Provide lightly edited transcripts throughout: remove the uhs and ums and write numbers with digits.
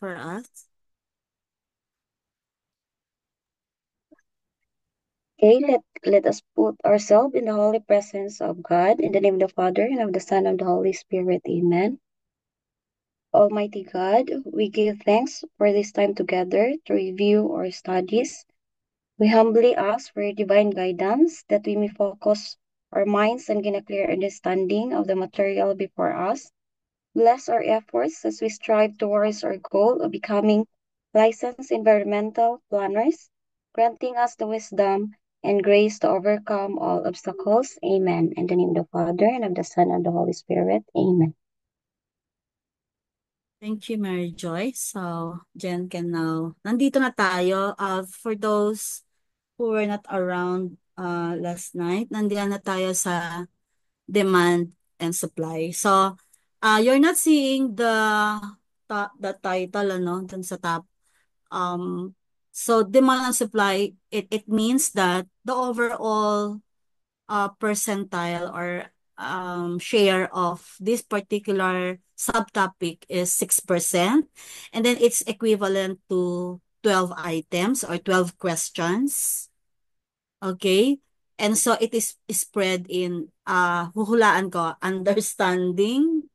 for us? Okay, let us put ourselves in the holy presence of God, in the name of the Father, and of the Son, and of the Holy Spirit. Amen. Almighty God, we give thanks for this time together to review our studies. We humbly ask for your divine guidance that we may focus our minds and gain a clear understanding of the material before us. Bless our efforts as we strive towards our goal of becoming licensed environmental planners, granting us the wisdom and grace to overcome all obstacles. Amen. In the name of the Father, and of the Son, and of the Holy Spirit. Amen. Thank you, Mary Joy. So, Jen can now, nandito na tayo. For those who were not around last night, nandiyan na tayo sa demand and supply. So, you're not seeing the title, ano, dun sa top. So, demand and supply, it means that the overall percentile or share of this particular subtopic is 6%. And then it's equivalent to 12 items or 12 questions. Okay? And so it is spread in, huhulaan ko, understanding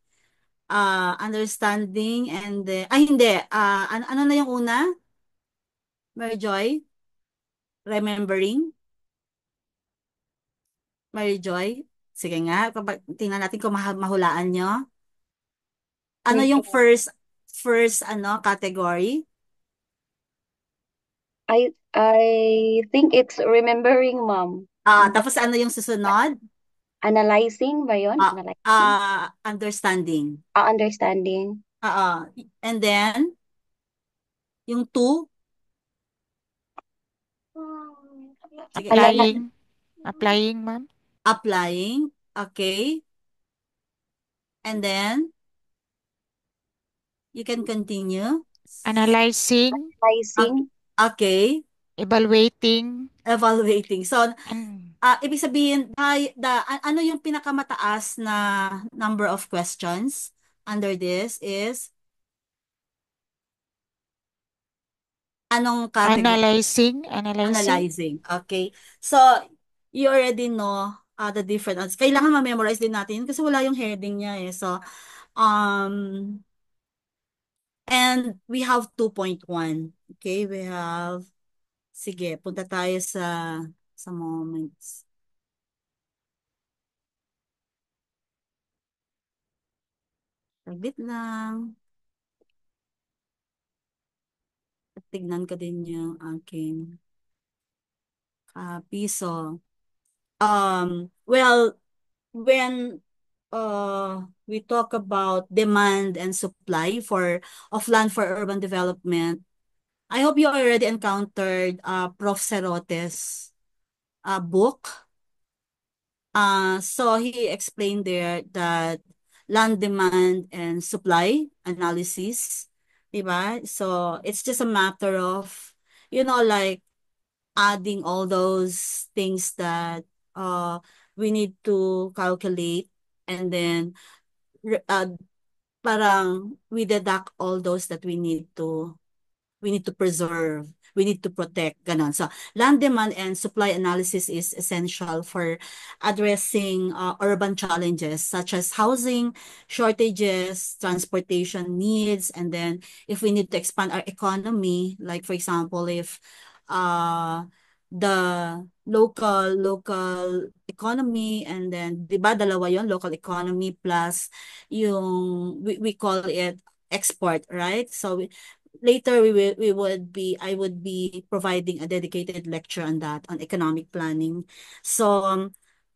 and, hindi, ano na yung una? Mary Joy? Remembering? Mary Joy? Sige nga, tingnan natin kung mahulaan nyo. Ano Wait yung lang. first category? I think it's remembering, mom. And then, Tapos ano yung susunod? analyzing ba yun? Analyzing? Understanding. Understanding. And then yung two, sige, Applying. Applying, ma'am. applying. Okay. And then you can continue. Analyzing. Okay. Analyzing. Okay. Evaluating. Evaluating. So, And ibig sabihin, ano yung pinakamataas na number of questions under this is anong category? analyzing. Analyzing. Analyzing. Okay. So, you already know the difference. Kailangan ma-memorize din natin yun kasi wala yung heading niya eh. So, um, and we have 2.1. Okay, we have, sige, punta tayo sa moments. Saglit lang. At tignan ko din yung aking piso. Well, when we talk about demand and supply of land for urban development, I hope you already encountered Prof. Cerotes book. So he explained there that land demand and supply analysis, diba? So it's just a matter of, like adding all those things that uh, we need to calculate, and then uh, parang we deduct all those that we need to preserve, we need to protect, ganon. So, land demand and supply analysis is essential for addressing urban challenges such as housing shortages, transportation needs, and then if we need to expand our economy, like for example, if uh, the local economy, and then, di ba, dalawa yon, local economy plus yung, we call it export, right? So, later I would be providing a dedicated lecture on that, on economic planning. So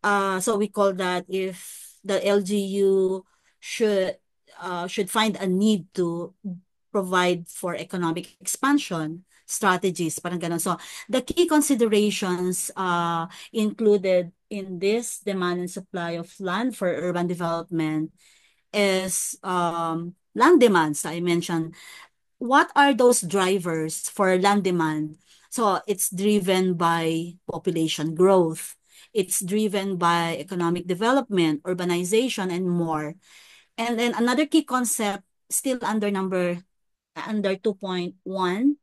so we call that, if the LGU should find a need to provide for economic expansion strategies, parang ganun. So the key considerations included in this demand and supply of land for urban development is land demands I mentioned. What are those drivers for land demand? So it's driven by population growth. It's driven by economic development, urbanization, and more. And then another key concept, still under number under 2.1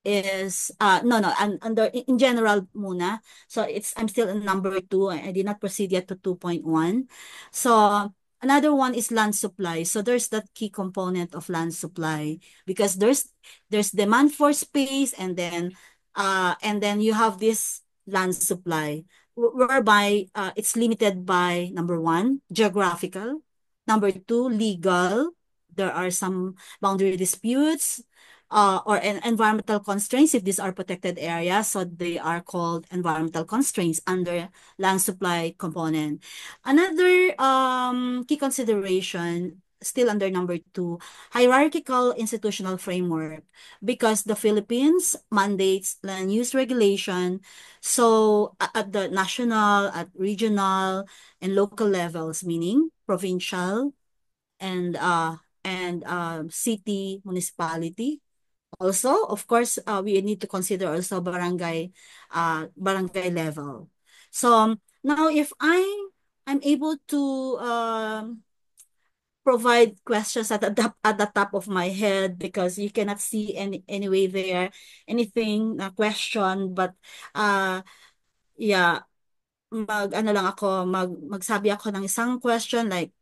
is no no under in general muna. So I'm still in number 2. I did not proceed yet to 2.1. So another one is land supply. So there's that key component of land supply, because there's demand for space, and then you have this land supply, whereby it's limited by, number one, geographical, number two, legal. There are some boundary disputes, or environmental constraints if these are protected areas. So they are called environmental constraints under land supply component. Another key consideration, still under number 2, hierarchical institutional framework, because the Philippines mandates land use regulation. So at the national, at regional, and local levels, meaning provincial and city, municipality. Also, of course, we need to consider also barangay level. So now, if I'm able to provide questions at the top of my head, because you cannot see anyway there anything na question, but yeah, magsabi ako ng isang question, like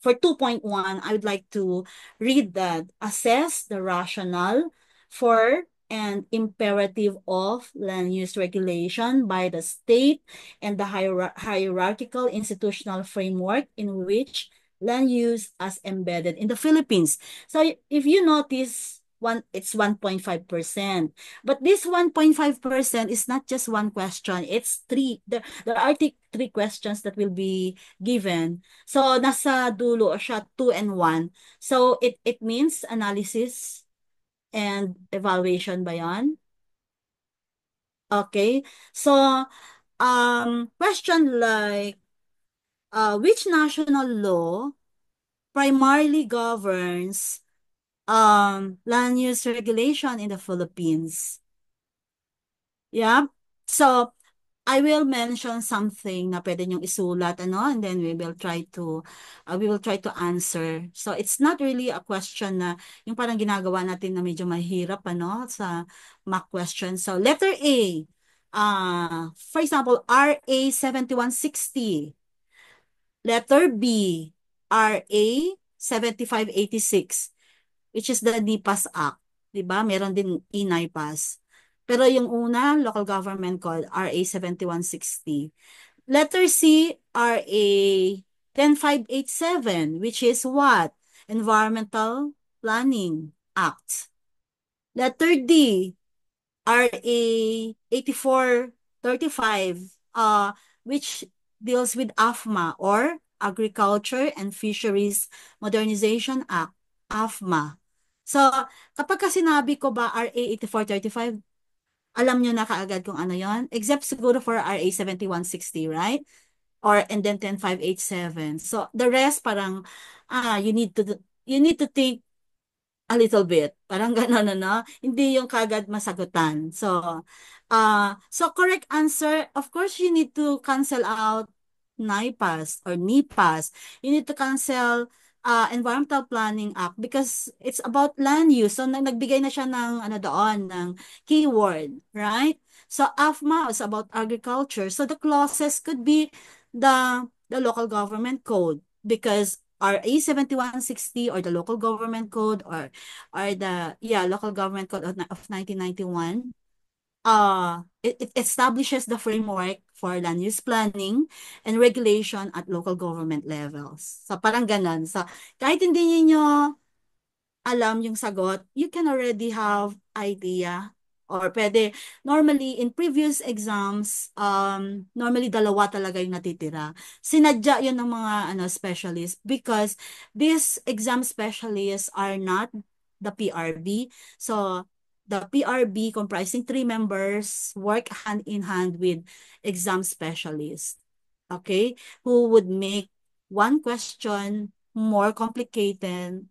for 2.1, I would like to read that: assess the rationale for and imperative of land use regulation by the state and the hierarchical institutional framework in which land use as embedded in the Philippines. So if you notice, it's 1.5%. But this 1.5% is not just one question, it's three. There are three questions that will be given. So nasa dulo siya 2 and 1. So it means analysis and evaluation ba 'yan? Okay. So question like, which national law primarily governs land use regulation in the Philippines? Yeah. So I will mention something na pwede niyong isulat, and then we will try to answer. So it's not really a question na yung parang ginagawa natin na medyo mahirap, sa mock question. So letter A, for example, RA 7160. Letter B, RA 7586, which is the NIPAS Act. Diba? Meron din INAIPAS. Pero yung una, Local Government Code, RA 7160. Letter C, RA 10587, which is what? Environmental Planning Act. Letter D, RA 8435, which deals with AFMA, or Agriculture and Fisheries Modernization Act, AFMA. So, kapag sinabi ko ba RA 8435, alam nyo na kaagad kung ano yon, except siguro for RA 7160, right? And then 10587. So, the rest parang, you need to think a little bit. Parang gano'n, Hindi yung kagad masagutan. So correct answer, of course, you need to cancel out NIPAS or NIPAS. You need to cancel Environmental Planning Act, because it's about land use. So nagbigay na siya ng doon, ng keyword, right? So AFMA is about agriculture. So the clauses could be the local government code, because RA 7160 or the local government code, or the local government code of 1991, it establishes the framework for land use planning and regulation at local government levels. So parang ganon. So kahit hindi niyo alam yung sagot, you can already have idea, or pwede, normally in previous exams, normally dalawa talaga yung natitira. Sinadya yun ng mga specialists, because these exam specialists are not the PRB. So the PRB, comprising 3 members, work hand in hand with exam specialists, okay, who would make one question more complicated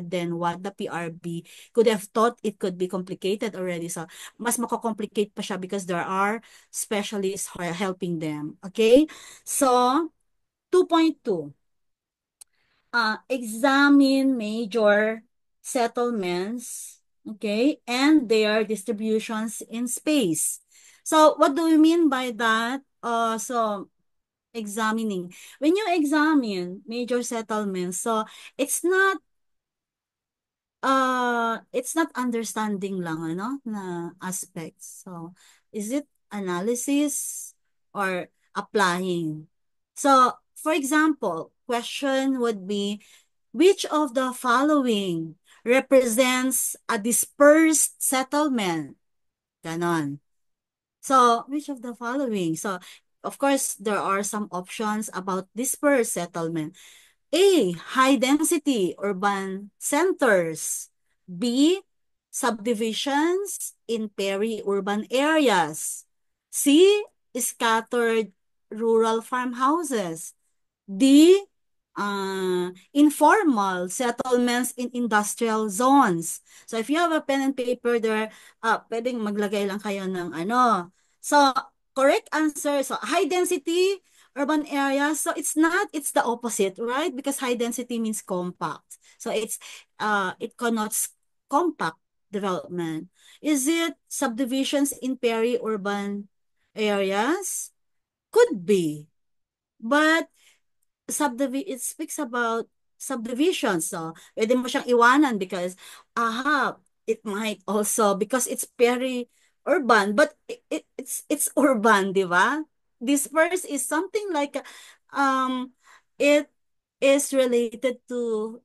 than what the PRB could have thought it could be complicated already. So, mas mako-complicate pa siya, because there are specialists who are helping them. Okay? So, 2.2. Examine major settlements, okay, and their distributions in space. So what do we mean by that? So examining. When you examine major settlements, so it's not it's not understanding lang ano na aspects. So is it analysis or applying? So for example, question would be which of the following represents a dispersed settlement? Ganon. So, which of the following? So, of course, there are some options about dispersed settlement. A, high density urban centers. B, subdivisions in peri-urban areas. C, scattered rural farmhouses. D, informal settlements in industrial zones. So if you have a pen and paper there, pwedeng maglagay lang kayo ng ano. So correct answer, so high density urban areas. So it's not, it's the opposite, right? Because high density means compact. So it connotes compact development. Is it subdivisions in peri-urban areas? Could be. But it speaks about subdivisions. So, pwede mo siyang iwanan because, it might also, because it's very urban, but it's urban, di ba? Disperse is something like, it is related to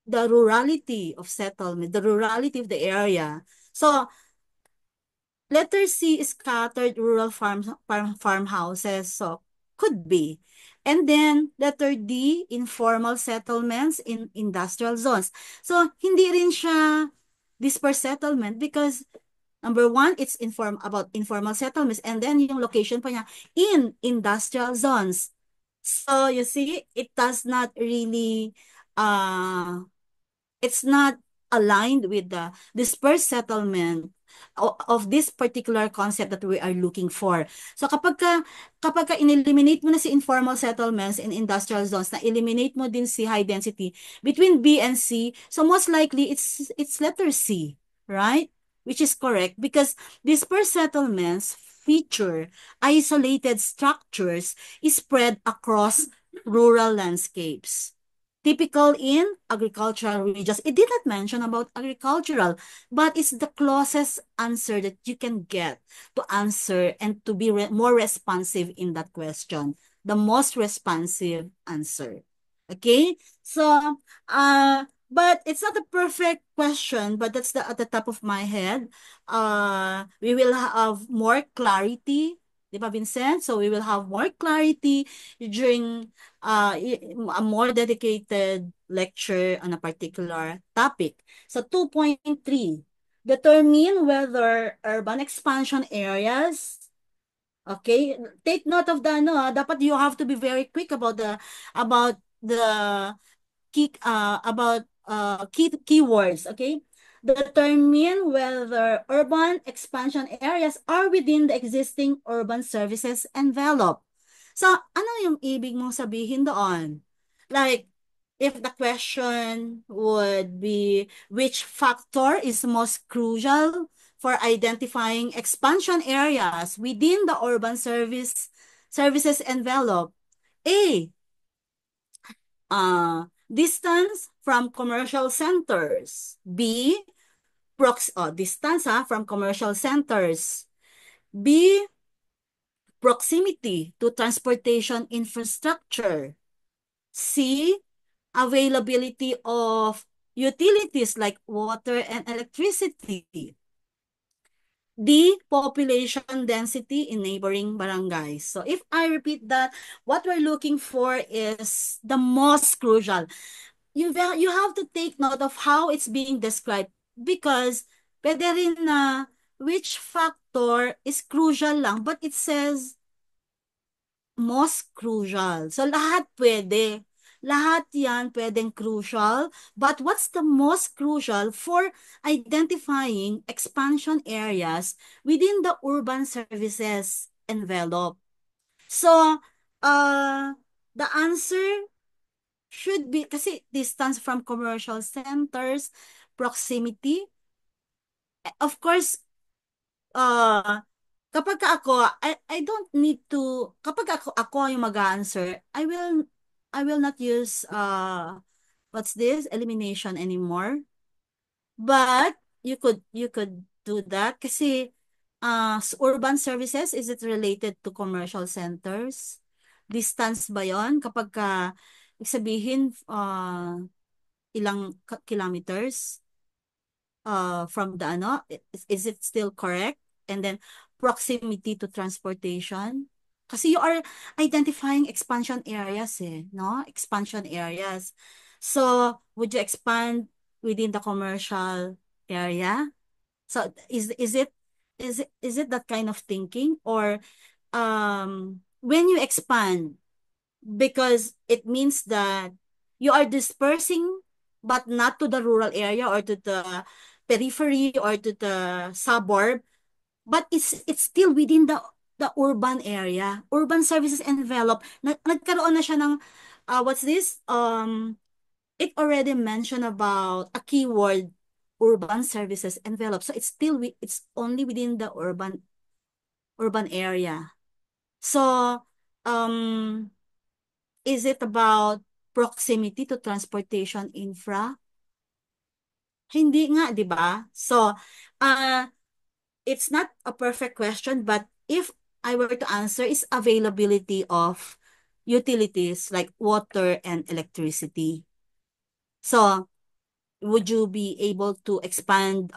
the rurality of settlement, the rurality of the area. So, letter C is scattered rural farmhouses. So, could be. And then, letter D, informal settlements in industrial zones. So, hindi rin siya dispersed settlement because number one, it's about informal settlements. And then, yung location pa niya, in industrial zones. So, you see, it does not really, it's not aligned with the dispersed settlement of this particular concept that we are looking for. So kapag ka in-eliminate mo na si informal settlements in industrial zones, na eliminate mo din si high density between B and C, so most likely it's letter C, right? Which is correct because dispersed settlements feature isolated structures spread across rural landscapes, typical in agricultural regions. It did not mention about agricultural, but it's the closest answer that you can get to answer and to be more responsive in that question. The most responsive answer. Okay? So, but it's not a perfect question, but that's at the top of my head. We will have more clarity, di ba, Vincent? So we will have more clarity during a more dedicated lecture on a particular topic. So 2.3, determine whether urban expansion areas, okay, take note of the ano, dapat you have to be very quick about the keywords, okay? Determine whether urban expansion areas are within the existing urban services envelope. So, ano yung ibig mong sabihin doon? Like, if the question would be, which factor is most crucial for identifying expansion areas within the urban services envelope? A, distance from commercial centers. B, distance from commercial centers. B, proximity to transportation infrastructure. C, availability of utilities like water and electricity. D, population density in neighboring barangays. So if I repeat that, what we're looking for is the most crucial. You have to take note of how it's being described because pwede rin na which factor is crucial lang but it says most crucial. So lahat pwede. Lahat yan pwedeng crucial. But what's the most crucial for identifying expansion areas within the urban services envelope? So, the answer should be, kasi distance from commercial centers, proximity. Of course, uh, kapag ka ako, I don't need to, kapag ako yung mag-answer, I will not use, what's this, elimination anymore. But you could do that kasi urban services, is it related to commercial centers? Distance ba yon kapag ka ibig sabihin ilang kilometers from the ano, is it still correct? And then proximity to transportation. Kasi you are identifying expansion areas no? Expansion areas. So, would you expand within the commercial area? So, is it that kind of thinking? Or when you expand, because it means that you are dispersing but not to the rural area or to the periphery or to the suburb, but it's still within the urban area. Urban services envelope, nagkaroon na siya ng what's this, it already mentioned about a keyword, urban services envelope. So it's only within the urban area. So um is it about proximity to transportation infra? Hindi nga, 'di ba? So, uh, it's not a perfect question, but if I were to answer, is availability of utilities like water and electricity. So, would you be able to expand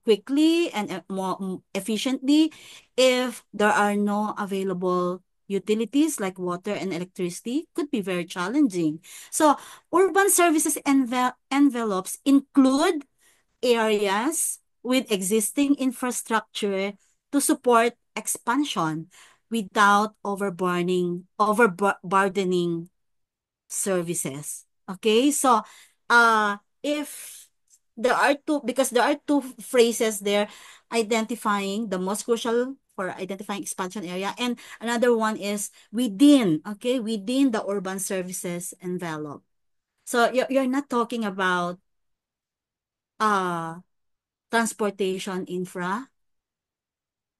quickly and more efficiently if there are no available utilities like water and electricity? Could be very challenging. So urban services envelopes include areas with existing infrastructure to support expansion without overburdening services. Okay, so if because there are two phrases there, identifying the most crucial for identifying expansion area, and another one is within, okay, within the urban services envelope. So you're not talking about uh transportation infra,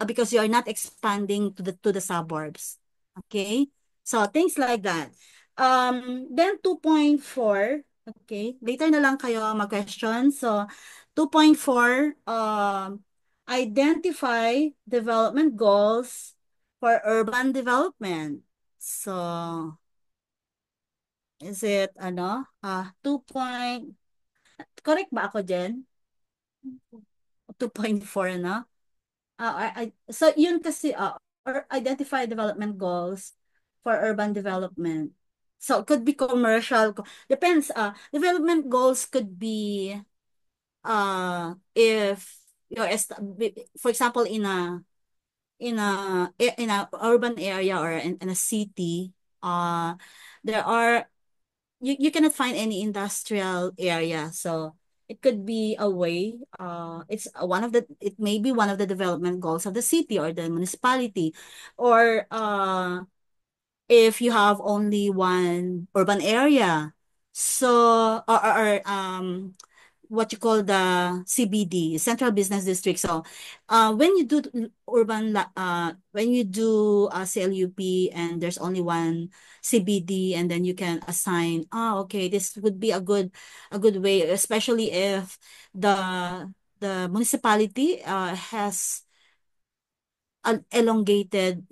because you are not expanding to the suburbs. Okay? So things like that. Then 2.4, okay? Later na lang kayo mag-question. So 2.4, identify development goals for urban development. So is it 2 point, correct ba ako, Jen? 2.4 na? So yun kasi, or identify development goals for urban development. So it could be commercial, depends. Development goals could be if you're for example in a urban area or in a city, there are you cannot find any industrial area. So it could be a way, it may be one of the development goals of the city or the municipality. Or if you have only one urban area, so or what you call the CBD, Central Business District. So, when you do when you do CLUP and there's only one CBD, and then you can assign, okay, this would be a good way, especially if the municipality has an elongated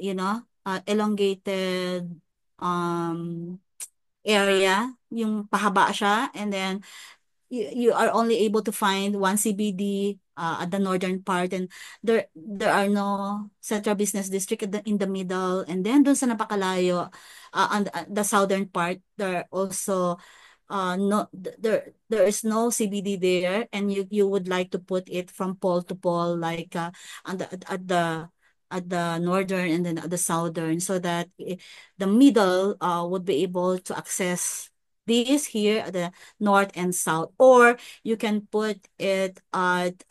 um area, yung pahaba siya, and then you are only able to find one CBD at the northern part, and there are no central business district in the middle, and then doon sa napakalayo, on the southern part, there also no there is no CBD there, and you would like to put it from pole to pole, like on the at the northern and then at the southern, so that the middle would be able to access this here at the north and south. Or you can put it at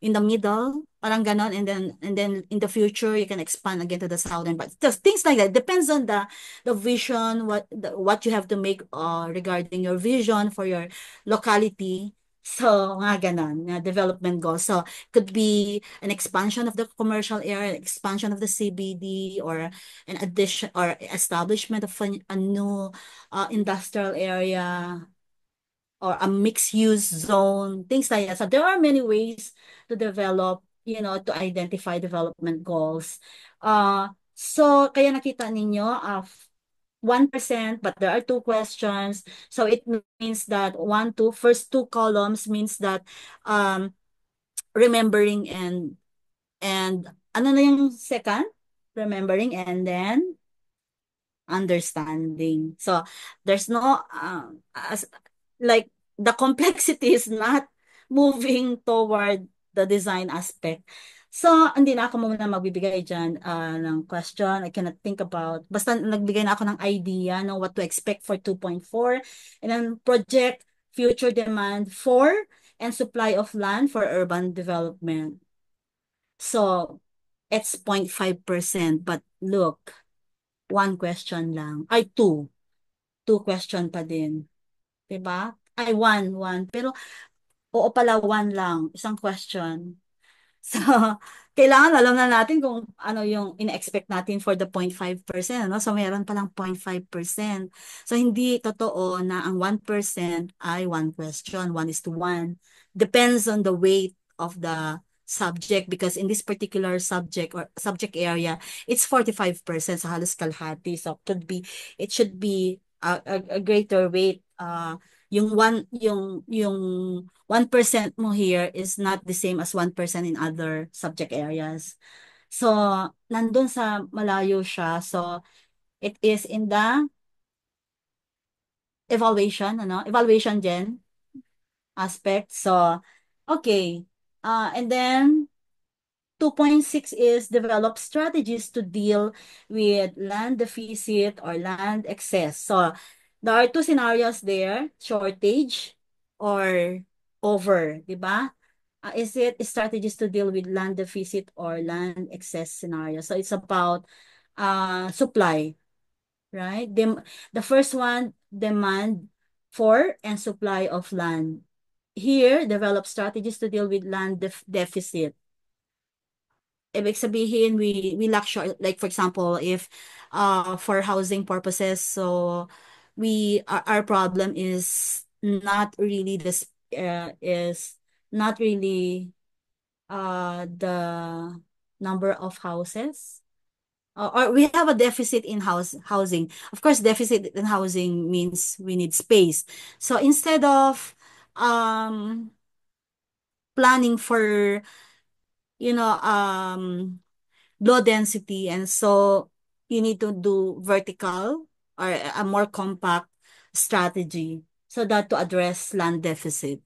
in the middle, parang ganon, and then in the future you can expand again to the southern. But just things like that depends on the vision, what you have to make regarding your vision for your locality. So, mga ganon, na development goals. So, could be an expansion of the commercial area, expansion of the CBD, or an addition or establishment of a new industrial area, or a mixed use zone, things like that. So there are many ways to develop, to identify development goals. So kaya nakita ninyo, 1%, but there are two questions. So it means that first two columns means that um, remembering and ano na yung second? Remembering and then understanding. So there's no like the complexity is not moving toward the design aspect. So, hindi na ako muna magbibigay dyan ng question. I cannot think about. Basta nagbigay na ako ng idea no, what to expect for 2.4. And then project future demand for and supply of land for urban development. So, it's 0.5%. But look, one question lang. Ay, two. Two question pa din. 'Di ba? Ay, one. Pero, oo pala, one lang. Isang question. So, kailangan alam na natin kung ano yung ina-expect natin for the 0.5%, ano? So, meron palang 0.5%. So, hindi totoo na ang 1% ay one question, 1:1. Depends on the weight of the subject because in this particular subject or subject area, it's 45% sa halos kalahati. So, it should be a greater weight. Yung 1% mo here is not the same as 1% in other subject areas. So, nandun sa malayo siya. So, it is in the evaluation, ano? Evaluation gen aspect. So, okay. And then, 2.6 is develop strategies to deal with land deficit or land excess. So, there are two scenarios there, shortage or over, di ba? Is it strategies to deal with land deficit or land excess scenario? So, it's about supply, right? The first one, demand for and supply of land. Here, develop strategies to deal with land deficit. Ibig sabihin, we lack short, like for example, if for housing purposes, so our problem not really this is not really the number of houses, or we have a deficit in housing. Of course, deficit in housing means we need space. So instead of um planning for you know um low density, and so you need to do vertical or a more compact strategy so that to address land deficit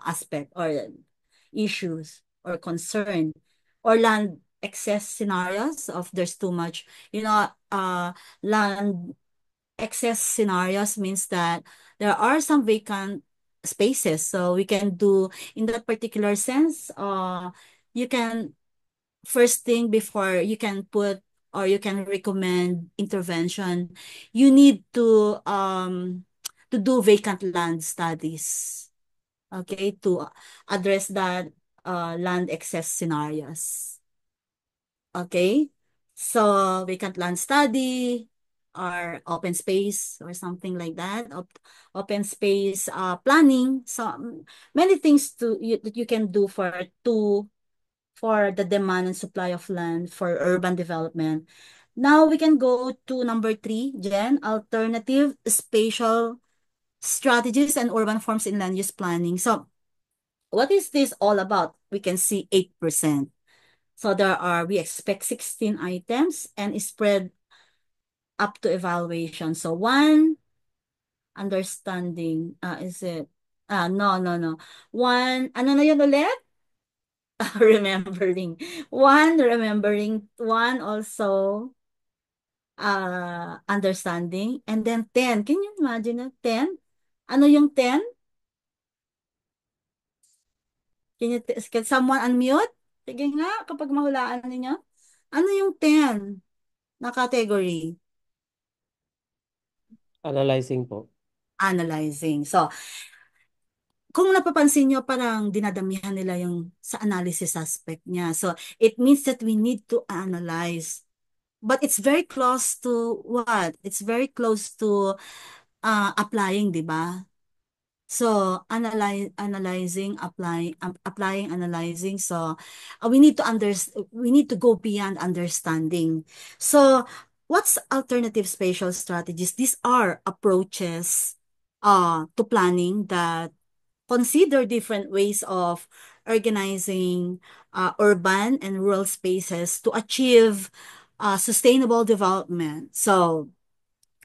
aspect or issues or concern, or land excess scenarios of there's too much, land excess scenarios means that there are some vacant spaces, so we can do in that particular sense, you can first thing before you can put or you can recommend intervention, you need to do vacant land studies, okay, to address that land excess scenarios. Okay? So vacant land study or open space or something like that. Open space planning. So many things that you can do for the demand and supply of land for urban development. Now we can go to number 3, Jen, alternative spatial strategies and urban forms in land use planning. So what is this all about? We can see 8%. So we expect 16 items and it's spread up to evaluation. So one, understanding, is it? No. One, ano na yun ulit? Remembering. One, remembering. One, also, understanding. And then 10. Can you imagine that? 10? Ano yung 10? Can someone unmute? Sige nga, kapag mahulaan ninyo. Ano yung 10 na category? Analyzing po. Analyzing. So, kung napapansin nyo, parang dinadamihan nila yung sa analysis aspect niya. So, it means that we need to analyze. But it's very close to what? It's very close to applying, di ba? So, applying, analyzing. So, we need to go beyond understanding. So, what's alternative spatial strategies? These are approaches to planning that consider different ways of organizing urban and rural spaces to achieve sustainable development. So,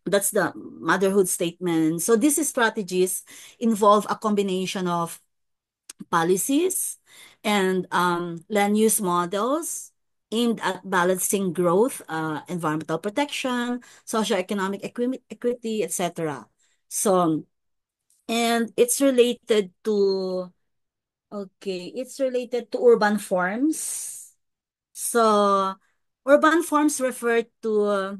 that's the motherhood statement. So these strategies involve a combination of policies and land use models aimed at balancing growth, environmental protection, socioeconomic equity, etc. So, and it's related to urban forms. So, urban forms refer to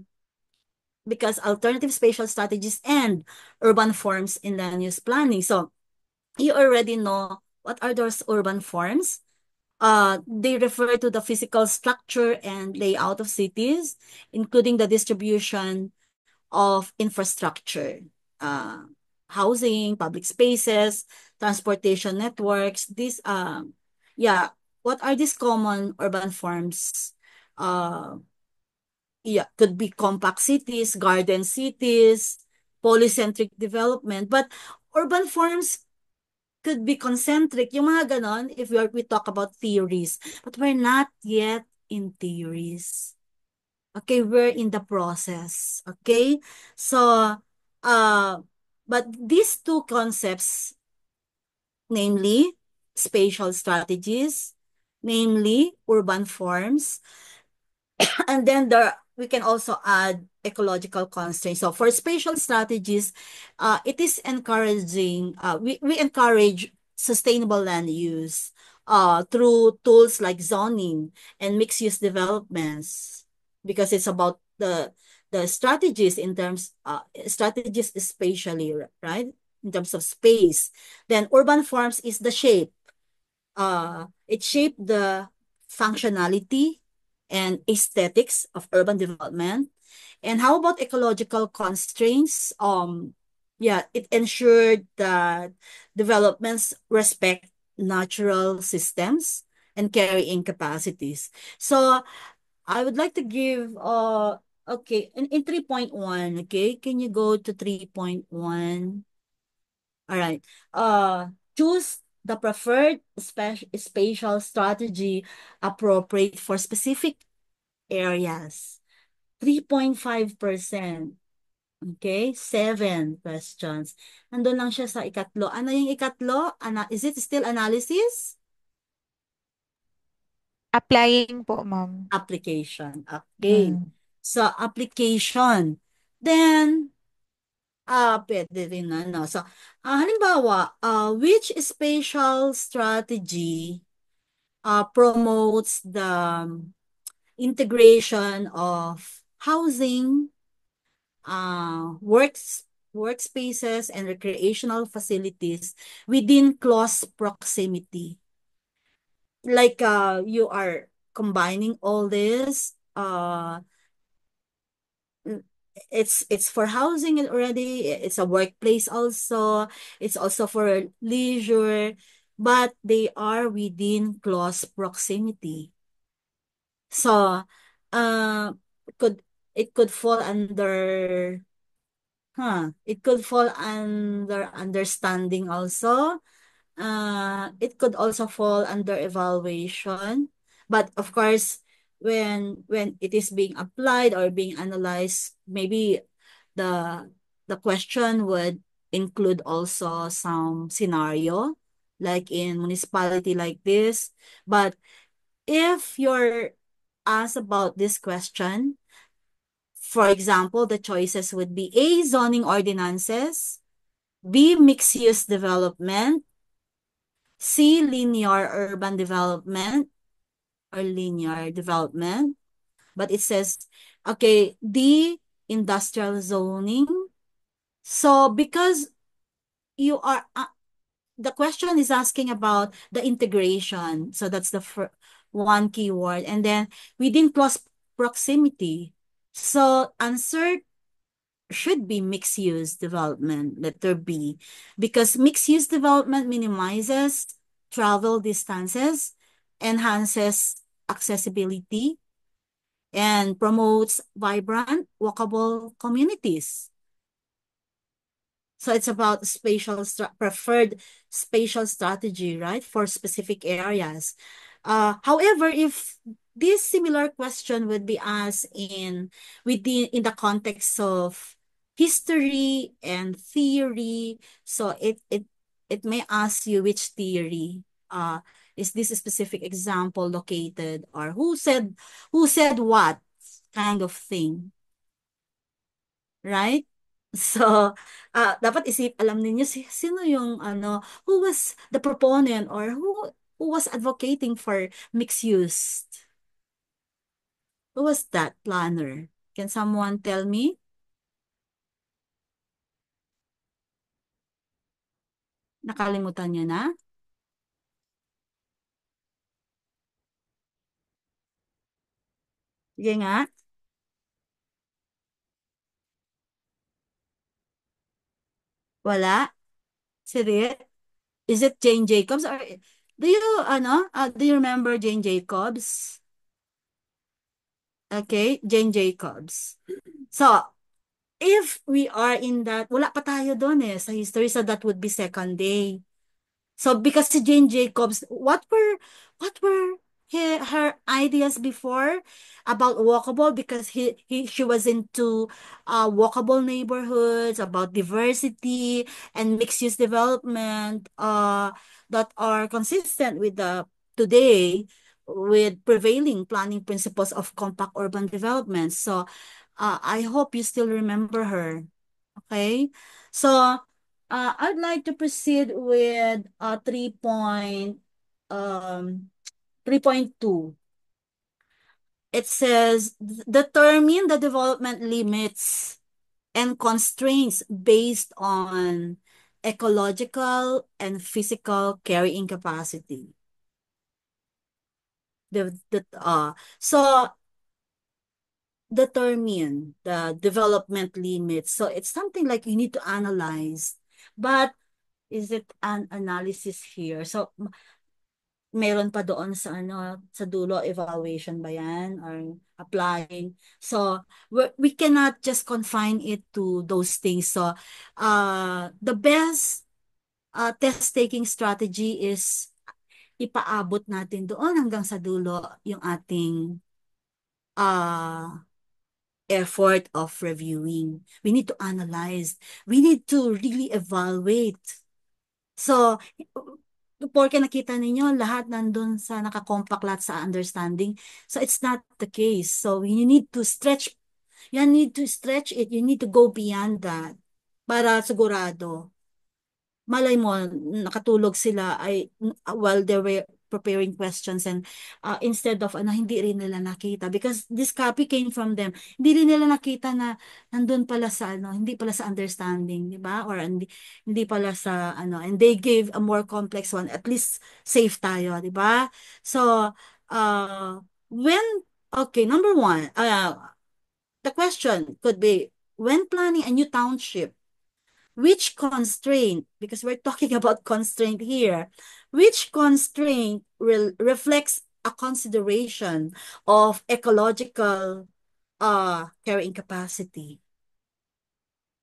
because alternative spatial strategies and urban forms in land use planning. So you already know what are those urban forms. They refer to the physical structure and layout of cities, including the distribution of infrastructure, uh, housing, public spaces, transportation networks. Yeah, what are these common urban forms? Uh, yeah, could be compact cities, garden cities, polycentric development. But urban forms could be concentric, yung mga ganon, if we talk about theories. But we're not yet in theories. Okay, we're in the process. Okay? So, uh, but these two concepts, namely spatial strategies, namely urban forms, and then we can also add ecological constraints. So for spatial strategies, it is encouraging, we encourage sustainable land use through tools like zoning and mixed-use developments because it's about the strategies in terms, strategies spatially, right? In terms of space. Then urban forms is the shape. It shaped the functionality and aesthetics of urban development. And how about ecological constraints? Yeah, it ensured that developments respect natural systems and carrying capacities. So I would like to give okay, in 3.1, okay, can you go to 3.1? All right. Choose the preferred spatial strategy appropriate for specific areas. 3.5%. Okay, 7 questions. Nandun lang siya sa ikatlo. Ano yung ikatlo? Is it still analysis? Applying po, ma'am. Application. Okay. Mm. So, application. Then, pwede rin ano. So, halimbawa, which spatial strategy promotes the integration of housing, workspaces, and recreational facilities within close proximity. Like you are combining all this. It's for housing already. It's a workplace also. It's also for leisure, but they are within close proximity. So, uh, could it could fall under, it could fall under understanding also. It could also fall under evaluation. But of course, when it is being applied or being analyzed, maybe the the question would include also some scenario, like in municipality like this. But if you're asked about this question, for example, the choices would be A, zoning ordinances, B, mixed-use development, C, linear urban development or linear development. But it says, okay, D, industrial zoning. So because you are the question is asking about the integration. So that's the one keyword. And then within close proximity. So answer should be mixed use development, letter B, because mixed use development minimizes travel distances, enhances accessibility, and promotes vibrant, walkable communities. So it's about preferred spatial strategy, right, for specific areas. However, if this similar question would be asked in the context of history and theory, so it may ask you which theory. Is this a specific example located, or who said what kind of thing, right? So, dapat alam ninyo sino yung who was the proponent, or who was advocating for mixed use? Who was that planner? Can someone tell me? Nakalimutan niyo na? Sige nga. Wala? Is it? Is it Jane Jacobs, or do you remember Jane Jacobs? Okay, Jane Jacobs. So, if we are in that, wala pa tayo doon sa history, so that would be second day. So because si Jane Jacobs, what were her ideas before about walkable? Because she was into walkable neighborhoods, about diversity and mixed use development that are consistent with the today with prevailing planning principles of compact urban development. So I hope you still remember her. Okay. So I'd like to proceed with 3.2. It says determine the development limits and constraints based on ecological and physical carrying capacity. So determine the development limits. So it's something like you need to analyze. But is it an analysis here? So meron pa doon sa sa dulo, evaluation ba yan or applying? So we cannot just confine it to those things. So the best test taking strategy is ipaabot natin doon hanggang sa dulo yung ating uh effort of reviewing. We need to analyze. We need to really evaluate. So, porque nakita ninyo, lahat nandun sa nakakompact lahat sa understanding. So, it's not the case. So, you need to stretch it. You need to go beyond that para sigurado malay mo, nakatulog sila while they were preparing questions, and instead of hindi rin nila nakita because this copy came from them. Hindi rin nila nakita na nandun pala sa hindi pala sa understanding, di ba? Or hindi pala sa and they gave a more complex one. At least safe tayo, di ba? So, uh, when, okay, number one, the question could be, when planning a new township, which constraint, because we're talking about constraint here, which constraint reflects a consideration of ecological carrying capacity?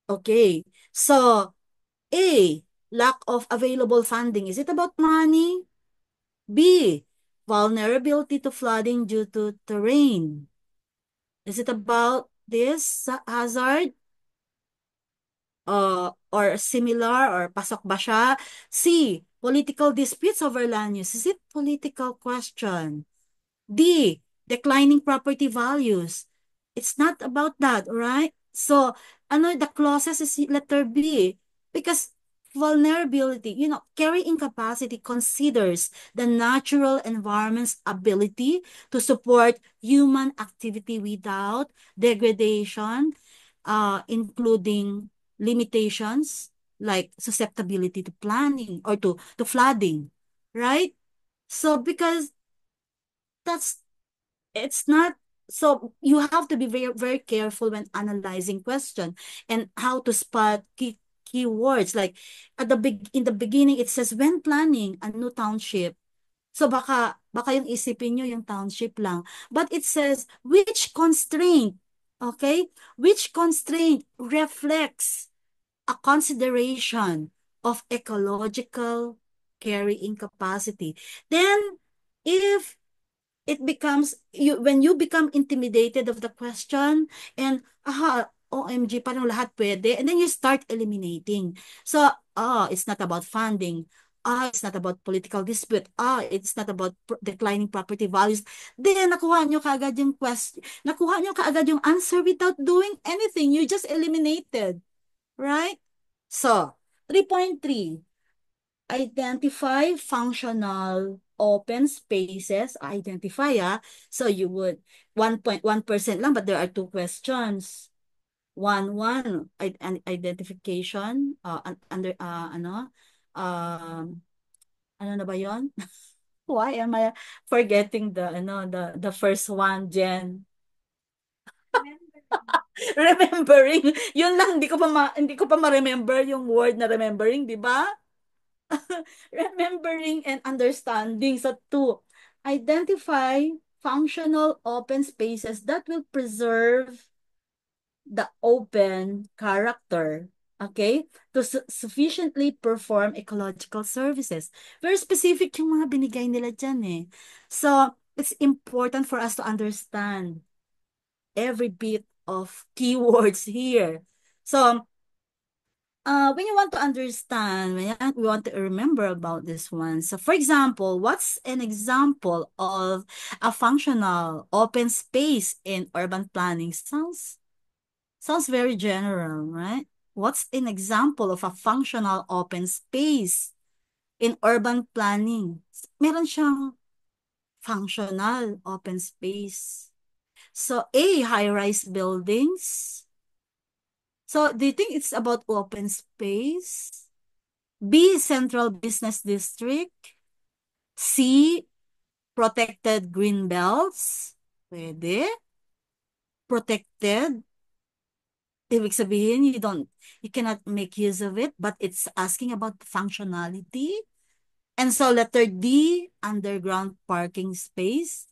Okay, so A, lack of available funding. Is it about money? B, vulnerability to flooding due to terrain. Is it about this hazard? Or similar, or pasok ba siya? C, political disputes over land use. Is it political question? D, declining property values. It's not about that, right? So, the clauses is letter B, because vulnerability, carrying capacity considers the natural environment's ability to support human activity without degradation, including limitations like susceptibility to planning or to flooding, right? So because that's it's not so you have to be very very careful when analyzing question and how to spot keywords like at the big in the beginning it says when planning a new township. So baka yung isipin nyo yung township lang. But it says which constraint, okay? Which constraint reflects a consideration of ecological carrying capacity. Then if it becomes you when you become intimidated of the question and OMG parang lahat pwede and then you start eliminating. So it's not about funding. It's not about political dispute. It's not about declining property values. Then nakuha nyo kaagad yung question. Nakuha nyo kaagad yung answer without doing anything. You just eliminated. Right? So, 3.3. Identify functional open spaces. Identify, So you would 1.1% lang, but there are two questions. One, identification, under, um, ano na ba yon? Why am I forgetting the first one, Jen? Remembering. Yun lang, hindi ko pa ma-remember yung word na remembering, di ba? Remembering and understanding. So, two, identify functional open spaces that will preserve the open character, okay, to sufficiently perform ecological services. Very specific yung mga binigay nila dyan eh. So, it's important for us to understand every bit of keywords here. So, when you want to understand, we want to remember about this one. So, for example, what's an example of a functional open space in urban planning? Sounds very general, right? What's an example of a functional open space in urban planning? Meron siyang functional open space. So, A, high-rise buildings. So, do you think it's about open space? B, central business district. C, protected green belts. Pwede. Protected. Ibig sabihin, you cannot make use of it, but it's asking about functionality. And so, letter D, underground parking space.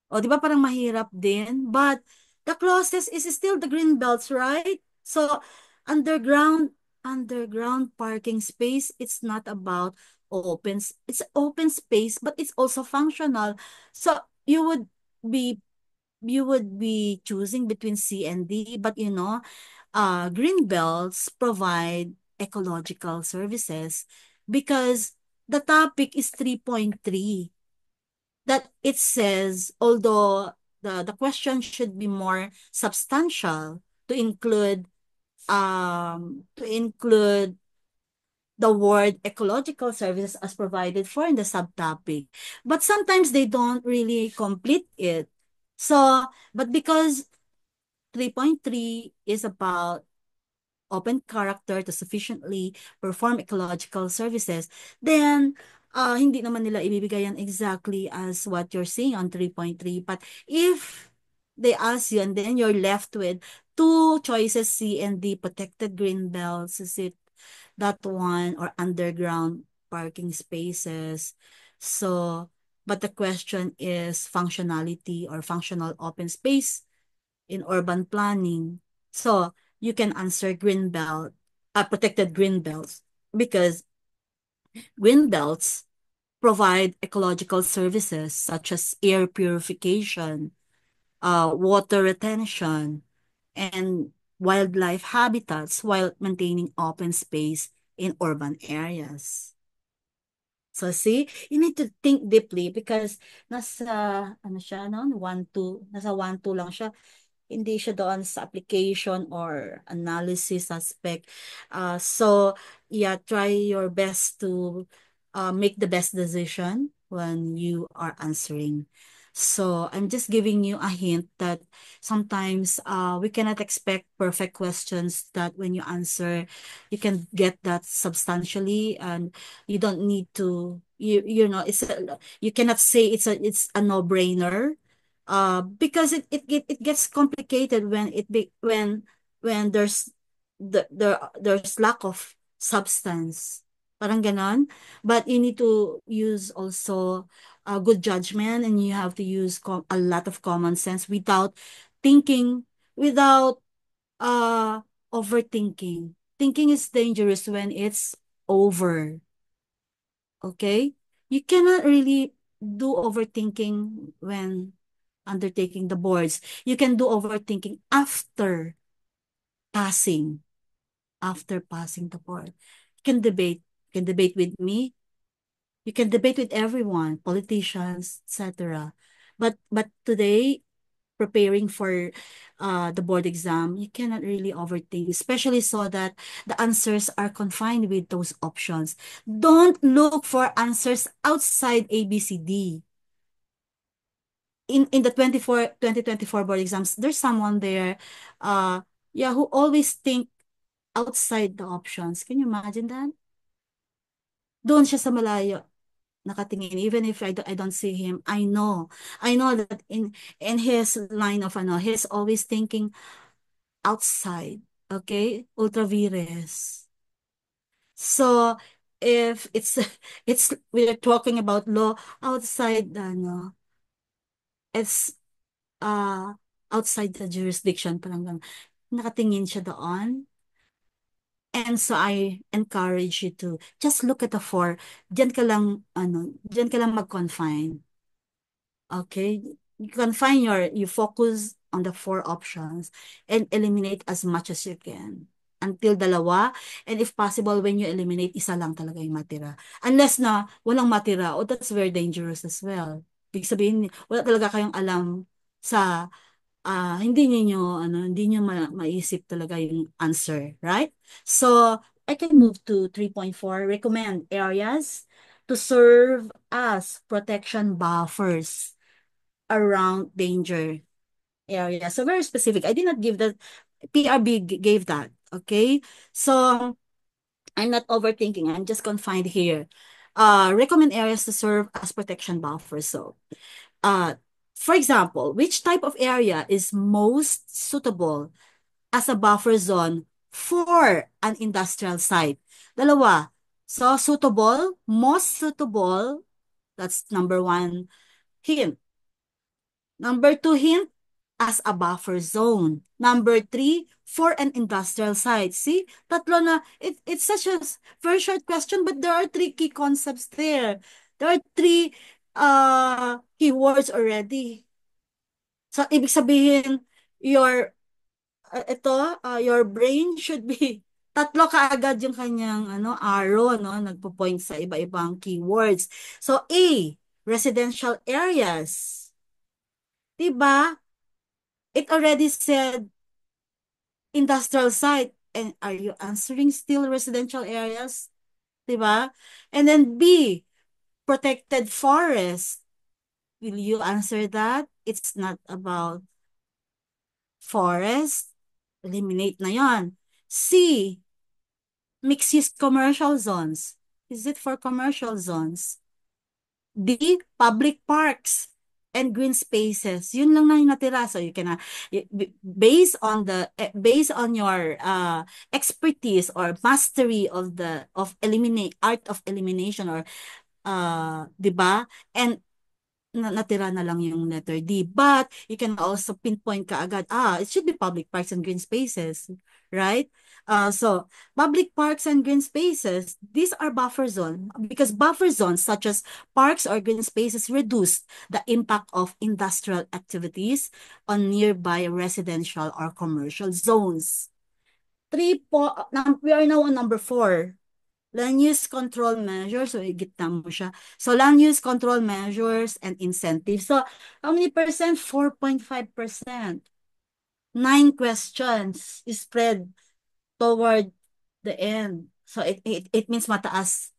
O, di ba parang mahirap din? But the closest is still the green belts, right? So, underground, underground parking space, it's not about it's open space, but it's also functional. So, be, you would be choosing between C and D, but green belts provide ecological services because the topic is 3.3 that it says, although the question should be more substantial to include the word ecological services as provided for in the subtopic. But sometimes they don't really complete it. So, but because 3.3 is about open character to sufficiently perform ecological services, then hindi naman nila ibibigay yan exactly as what you're seeing on 3.3. But if they ask you and then you're left with two choices, C and D, protected green belts, is it that one, or underground parking spaces? So, but the question is functionality or functional open space in urban planning. So you can answer protected green belts because green belts provide ecological services such as air purification, water retention, and wildlife habitats while maintaining open space in urban areas. So see, you need to think deeply because ano siya, no? 1-2, nasa 1-2 lang siya. Hindi siya doon sa application or analysis aspect. So, yeah, try your best to make the best decision. when you are answering. So I'm just giving you a hint that sometimes we cannot expect perfect questions that when you answer, you can get that substantially, and you don't need to, you cannot say it's a no-brainer, because it gets complicated when there's lack of substance. Parang ganon. But you need to use also a good judgment, and you have to use a lot of common sense without thinking, without uh overthinking. Thinking is dangerous when it's over. Okay? You cannot really do overthinking when undertaking the boards. You can do overthinking passing, after passing the board. You can debate. You can debate with me. You can debate with everyone, politicians, etc. But today, preparing for the board exam, you cannot really overthink, especially so that the answers are confined with those options. Don't look for answers outside ABCD. In the 2024 board exams, there's someone there, uh, yeah, who always think outside the options. Can you imagine that? Doon siya sa malayo nakatingin. Even if I don't see him, I know that in his line of he's always thinking outside. Okay? Ultra vires. So if it's we're talking about law outside, it's uh outside the jurisdiction, parang ganun. Nakatingin siya doon. And so I encourage you to just look at the four. Diyan ka lang mag-confine. Okay? You focus on the four options and eliminate as much as you can. Until dalawa. And if possible, when you eliminate, isa lang talaga yung matira. Unless na walang matira, that's very dangerous as well. Ibig sabihin, wala talaga kayong alam sa hindi niyo maisip talaga yung answer, right? So, I can move to 3.4. Recommend areas to serve as protection buffers around danger area. So, very specific. I did not give that. PRB gave that. Okay? So, I'm not overthinking. I'm just confined here. Recommend areas to serve as protection buffers. So, uh, for example, which type of area is most suitable as a buffer zone for an industrial site? Dalawa. So, suitable, most suitable, that's number one hint. Number two hint, as a buffer zone. Number three, for an industrial site. See, tatlo na, it's such a very short question, but there are three key concepts there. There are three keywords already. So, ibig sabihin, your, your brain should be, tatlo kaagad yung kanyang, arrow, no? Nagpo-point sa iba-ibang keywords. So, A, residential areas. Diba? It already said industrial site. And are you answering still residential areas? Diba? And then B, protected forest. Will you answer that? It's not about forest. Eliminate na yon. C, mixed-use commercial zones. Is it for commercial zones? D, public parks and green spaces. Yun lang na yung natira. So you can, based on your expertise or mastery of eliminate art of elimination, or 'di ba? And natira na lang yung letter D. But you can also pinpoint kaagad, it should be public parks and green spaces, right? So public parks and green spaces, these are buffer zone, because buffer zones such as parks or green spaces reduce the impact of industrial activities on nearby residential or commercial zones. We are now on number 4. Land use control measures. So, igitna mo siya. So, land use control measures and incentives. So, how many percent? 4.5%. 9 questions spread toward the end. So, it means mataas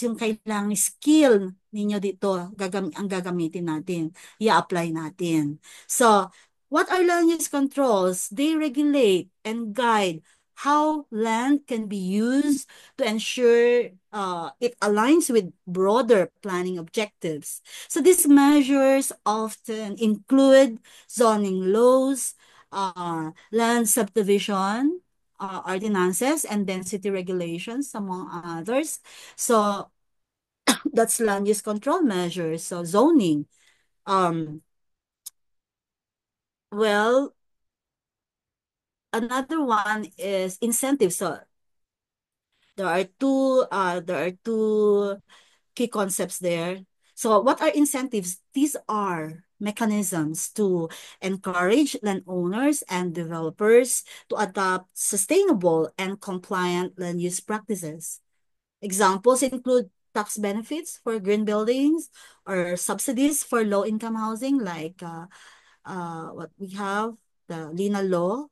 yung kailangang skill ninyo dito ang gagamitin natin, i-apply natin. So, what are land use controls? They regulate and guide how land can be used to ensure it aligns with broader planning objectives. So these measures often include zoning laws, land subdivision, ordinances, and density regulations, among others. So that's land use control measures. So zoning. Um, well, another one is incentives. So there are two key concepts there. So what are incentives? These are mechanisms to encourage landowners and developers to adopt sustainable and compliant land use practices. Examples include tax benefits for green buildings or subsidies for low-income housing, like what we have, the Lina Law,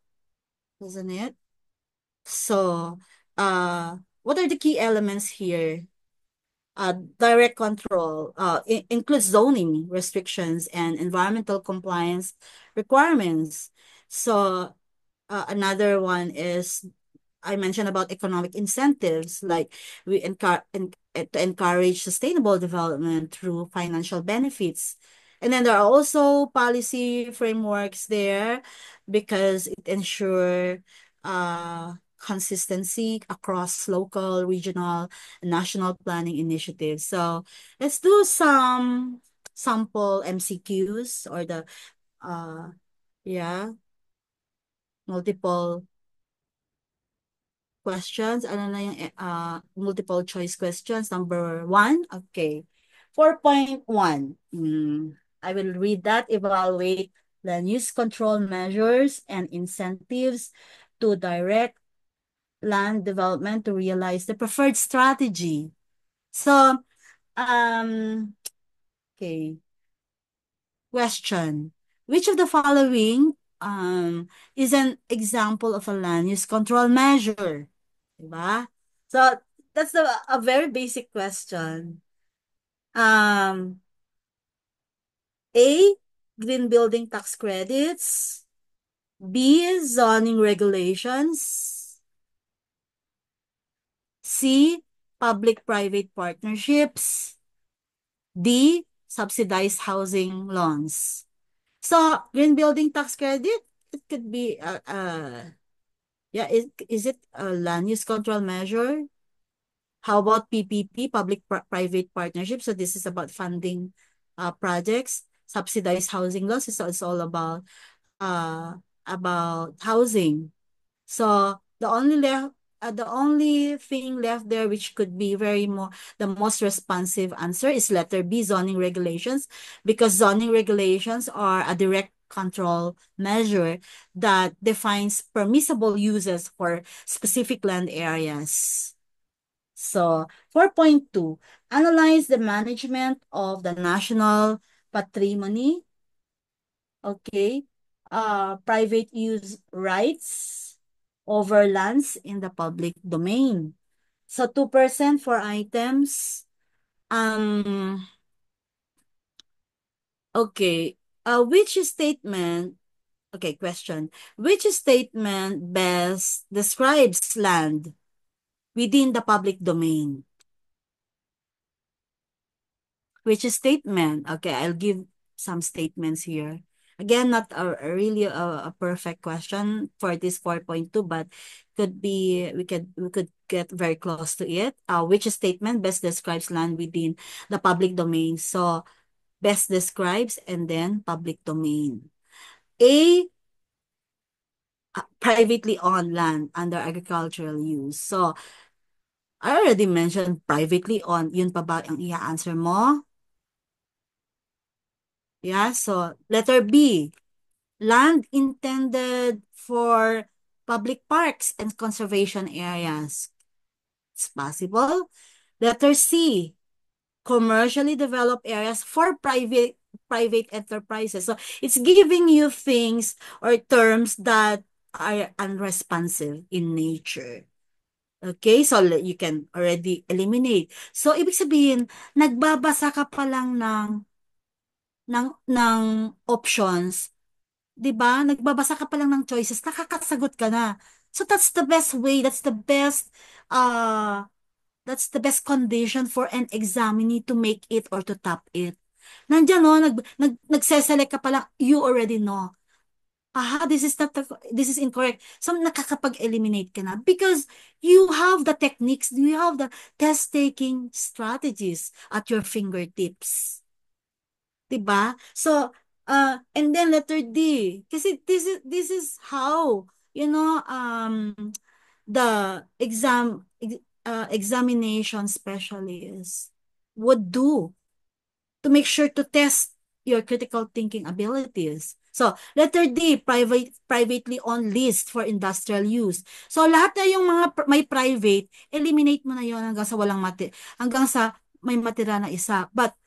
isn't it? So, what are the key elements here? Direct control includes zoning restrictions and environmental compliance requirements. So, another one is I mentioned about economic incentives, like to encourage sustainable development through financial benefits. And then there are also policy frameworks there because it ensure consistency across local, regional, and national planning initiatives. So let's do some sample MCQs or the uh yeah, multiple questions. Ano na yung multiple choice questions? Number one, okay. 4.1. I will read that. Evaluate the use control measures and incentives to direct land development to realize the preferred strategy. So, okay. Question. Which of the following is an example of a land use control measure? Diba? So, that's a very basic question. Um, A, green building tax credits. B, zoning regulations. C, public-private partnerships. D, subsidized housing loans. So, green building tax credit, it could be, yeah, is it a land use control measure? How about PPP, public-private partnership? So this is about funding projects. Subsidized housing loans is it's all about housing. So the only thing left there which could be the most responsive answer is letter B, zoning regulations, because zoning regulations are a direct control measure that defines permissible uses for specific land areas. So 4.2, analyze the management of the national patrimony. Okay. Private use rights over lands in the public domain. So 2% for items. Okay. Which statement, okay, question. Which statement best describes land within the public domain? Which statement? Okay, I'll give some statements here. Again, not really a perfect question for this 4.2, but we could get very close to it. Which statement best describes land within the public domain? So best describes and then public domain. A, privately owned land under agricultural use. So I already mentioned privately owned. Yun pa ba ang i-answer mo? Yeah, so letter B, land intended for public parks and conservation areas. It's possible. Letter C, commercially developed areas for private enterprises. So it's giving you things or terms that are unresponsive in nature. Okay, so you can already eliminate. So, ibig sabihin, nagbabasa ka pa lang ng options, 'di ba? Nagbabasa ka pa lang ng choices, nakakasagot ka na. So, that's the best way, uh, that's the best condition for an examinee to make it or to top it. Nandiyan, no, nagseselect ka pa lang, you already know. Aha, this is incorrect. So, nakakapag-eliminate ka na because you have the techniques, you have the test-taking strategies at your fingertips. 'Di ba? So, and then letter D. Kasi this is how, the examination specialist would do to make sure to test your critical thinking abilities. So, letter D, privately on list for industrial use. So, lahat na yung mga may private, eliminate mo na yon hanggang sa may matira na isa. But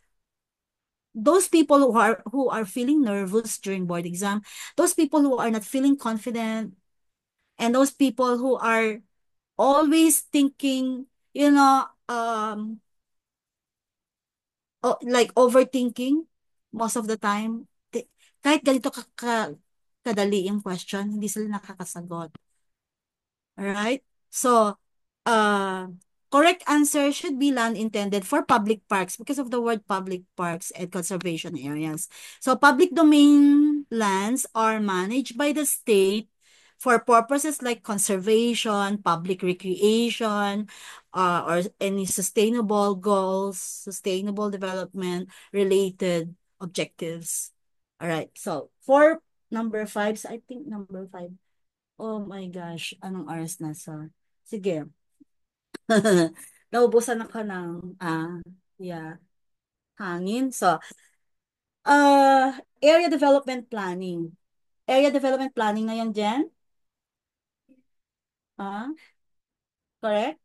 those people who are feeling nervous during board exam, those people who are not feeling confident, and those people who are always thinking, like overthinking most of the time, kahit ganito kadali yung question, hindi sila nakakasagot. Alright? So, uh, correct answer should be land intended for public parks because of the word public parks and conservation areas. So, public domain lands are managed by the state for purposes like conservation, public recreation, or any sustainable goals, sustainable development related objectives. All right. So, for number five, so I think number five. Oh my gosh, anong oras na sa? Sige. Naubusan ako ng yeah, hangin. So, area development planning. Area development planning na yan, Jen? Ah, correct?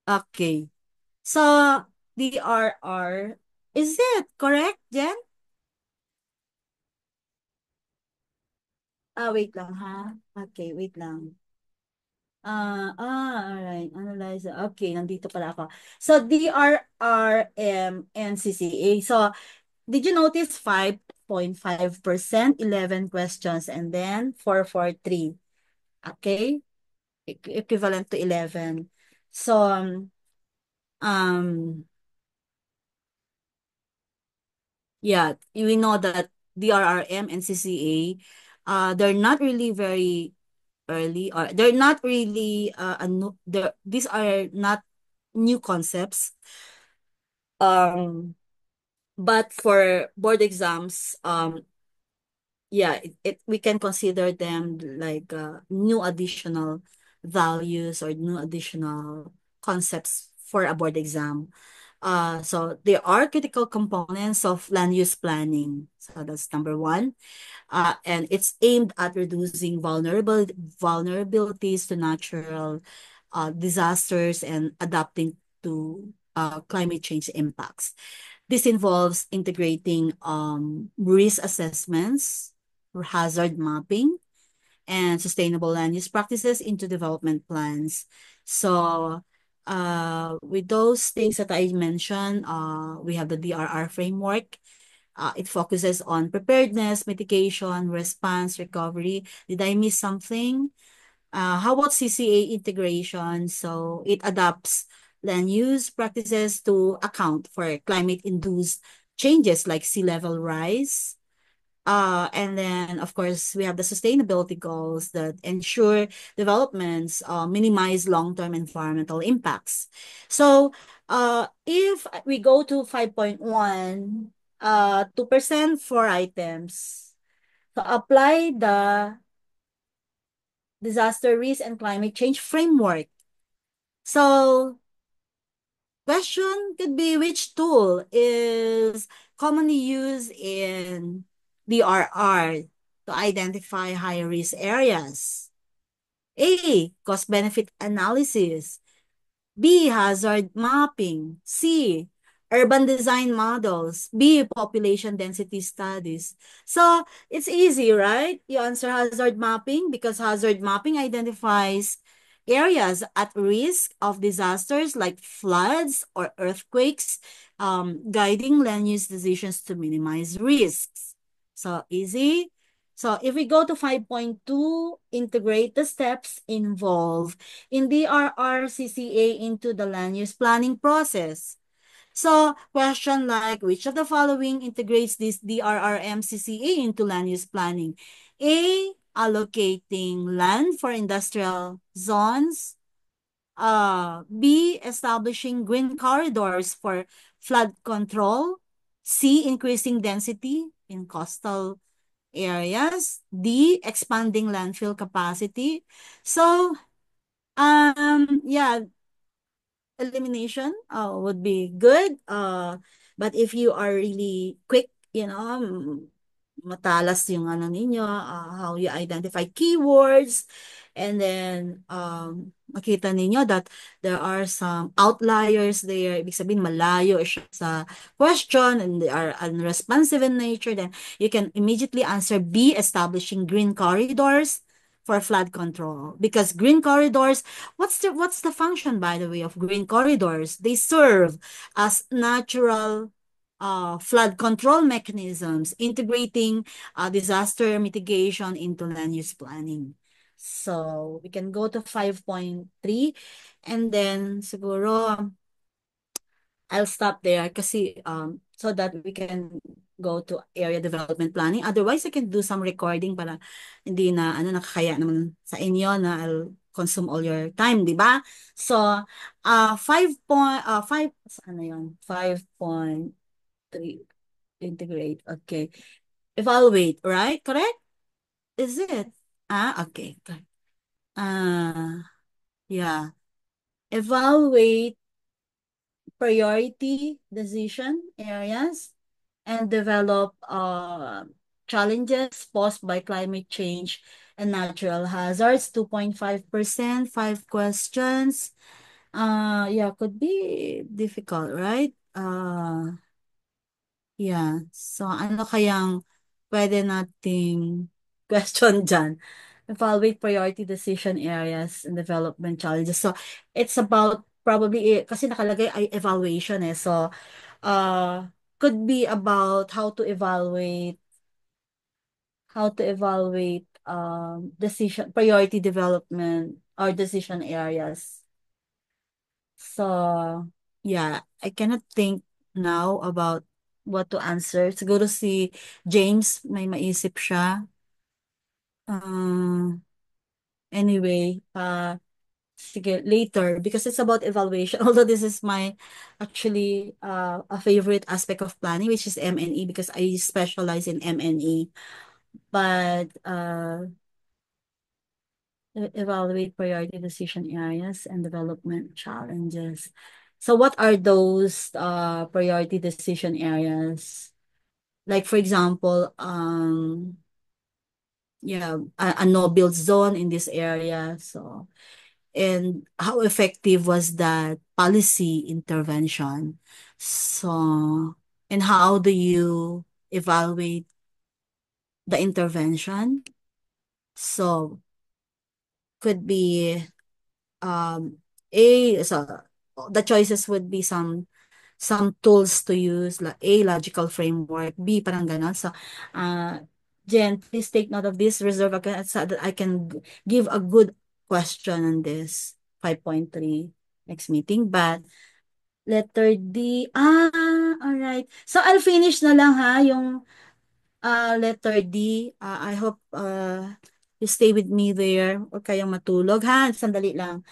Okay. So, DRR, is it correct, Jen? Wait lang ha. Okay, wait lang. Alright. Analyze. Okay, nandito pala ako. So, DRRM and CCA. So, did you notice 5.5%, 11 questions, and then 443? Okay? Equivalent to 11. So, um, yeah, we know that DRRM and CCA, they're not really very early, or they're not really, these are not new concepts. But for board exams, yeah, we can consider them like new additional values or new additional concepts for a board exam. So there are critical components of land use planning. So that's number one. And it's aimed at reducing vulnerabilities to natural disasters and adapting to climate change impacts. This involves integrating risk assessments, hazard mapping, and sustainable land use practices into development plans. So, with those things that I mentioned, we have the DRR framework. It focuses on preparedness, mitigation, response, recovery. Did I miss something? How about CCA integration? So it adapts land use practices to account for climate-induced changes like sea level rise. And then, of course, we have the sustainability goals that ensure developments minimize long-term environmental impacts. So, if we go to 5.1, 2% for items. So, apply the disaster risk and climate change framework. So, question could be which tool is commonly used in DRR to identify high-risk areas? A, cost-benefit analysis. B, hazard mapping. C, urban design models. B, population density studies. So it's easy, right? You answer hazard mapping because hazard mapping identifies areas at risk of disasters like floods or earthquakes, guiding land use decisions to minimize risks. So easy. So if we go to 5.2, integrate the steps involved in DRRCCA into the land use planning process. So, question like, which of the following integrates this DRRMCCA into land use planning? A, allocating land for industrial zones. B, establishing green corridors for flood control. C, increasing density in coastal areas. D, expanding landfill capacity. So, yeah, elimination would be good. But if you are really quick, matalas yung ano ninyo, how you identify keywords, and then makita ninyo that there are some outliers there. Ibig sabihin, malayo siya sa question and they are unresponsive in nature, then you can immediately answer B, establishing green corridors for flood control. Because green corridors, what's the function, by the way, of green corridors? They serve as natural flood control mechanisms, integrating disaster mitigation into land use planning. So we can go to 5.3 and then siguro I'll stop there kasi so that we can go to area development planning. Otherwise, I can do some recording para hindi na nakakaya naman sa inyo na I'll consume all your time, di ba? So, 5, ano yun? 5.3 integrate. Okay. Evaluate, right? Correct? Is it? Okay. Correct. Yeah. Evaluate priority decision areas and develop challenges posed by climate change and natural hazards. 2.5%, 5 questions. Yeah, could be difficult, right? Yeah. So, ano kayang pwede nating question dyan? Evaluate priority decision areas and development challenges. So, it's about probably, kasi nakalagay ay evaluation eh. So, uh, could be about how to evaluate decision priority development or decision areas. So, yeah, I cannot think now about what to answer. Siguro si James may maisip siya. Anyway, sige, later because it's about evaluation. Although this is my actually a favorite aspect of planning, which is MNE because I specialize in MNE. But evaluate priority decision areas and development challenges. So what are those priority decision areas? Like for example, yeah, a no-build zone in this area. So, and how effective was that policy intervention? So, and how do you evaluate the intervention? So, could be so the choices would be some tools to use, like A, logical framework, B, parang ganon. So, Jen, please take note of this, reserve account so that I can give a good question on this 5.3 next meeting. But letter D, all right. So, I'll finish na lang ha, yung letter D. I hope you stay with me there or kayang matulog ha. Sandali lang.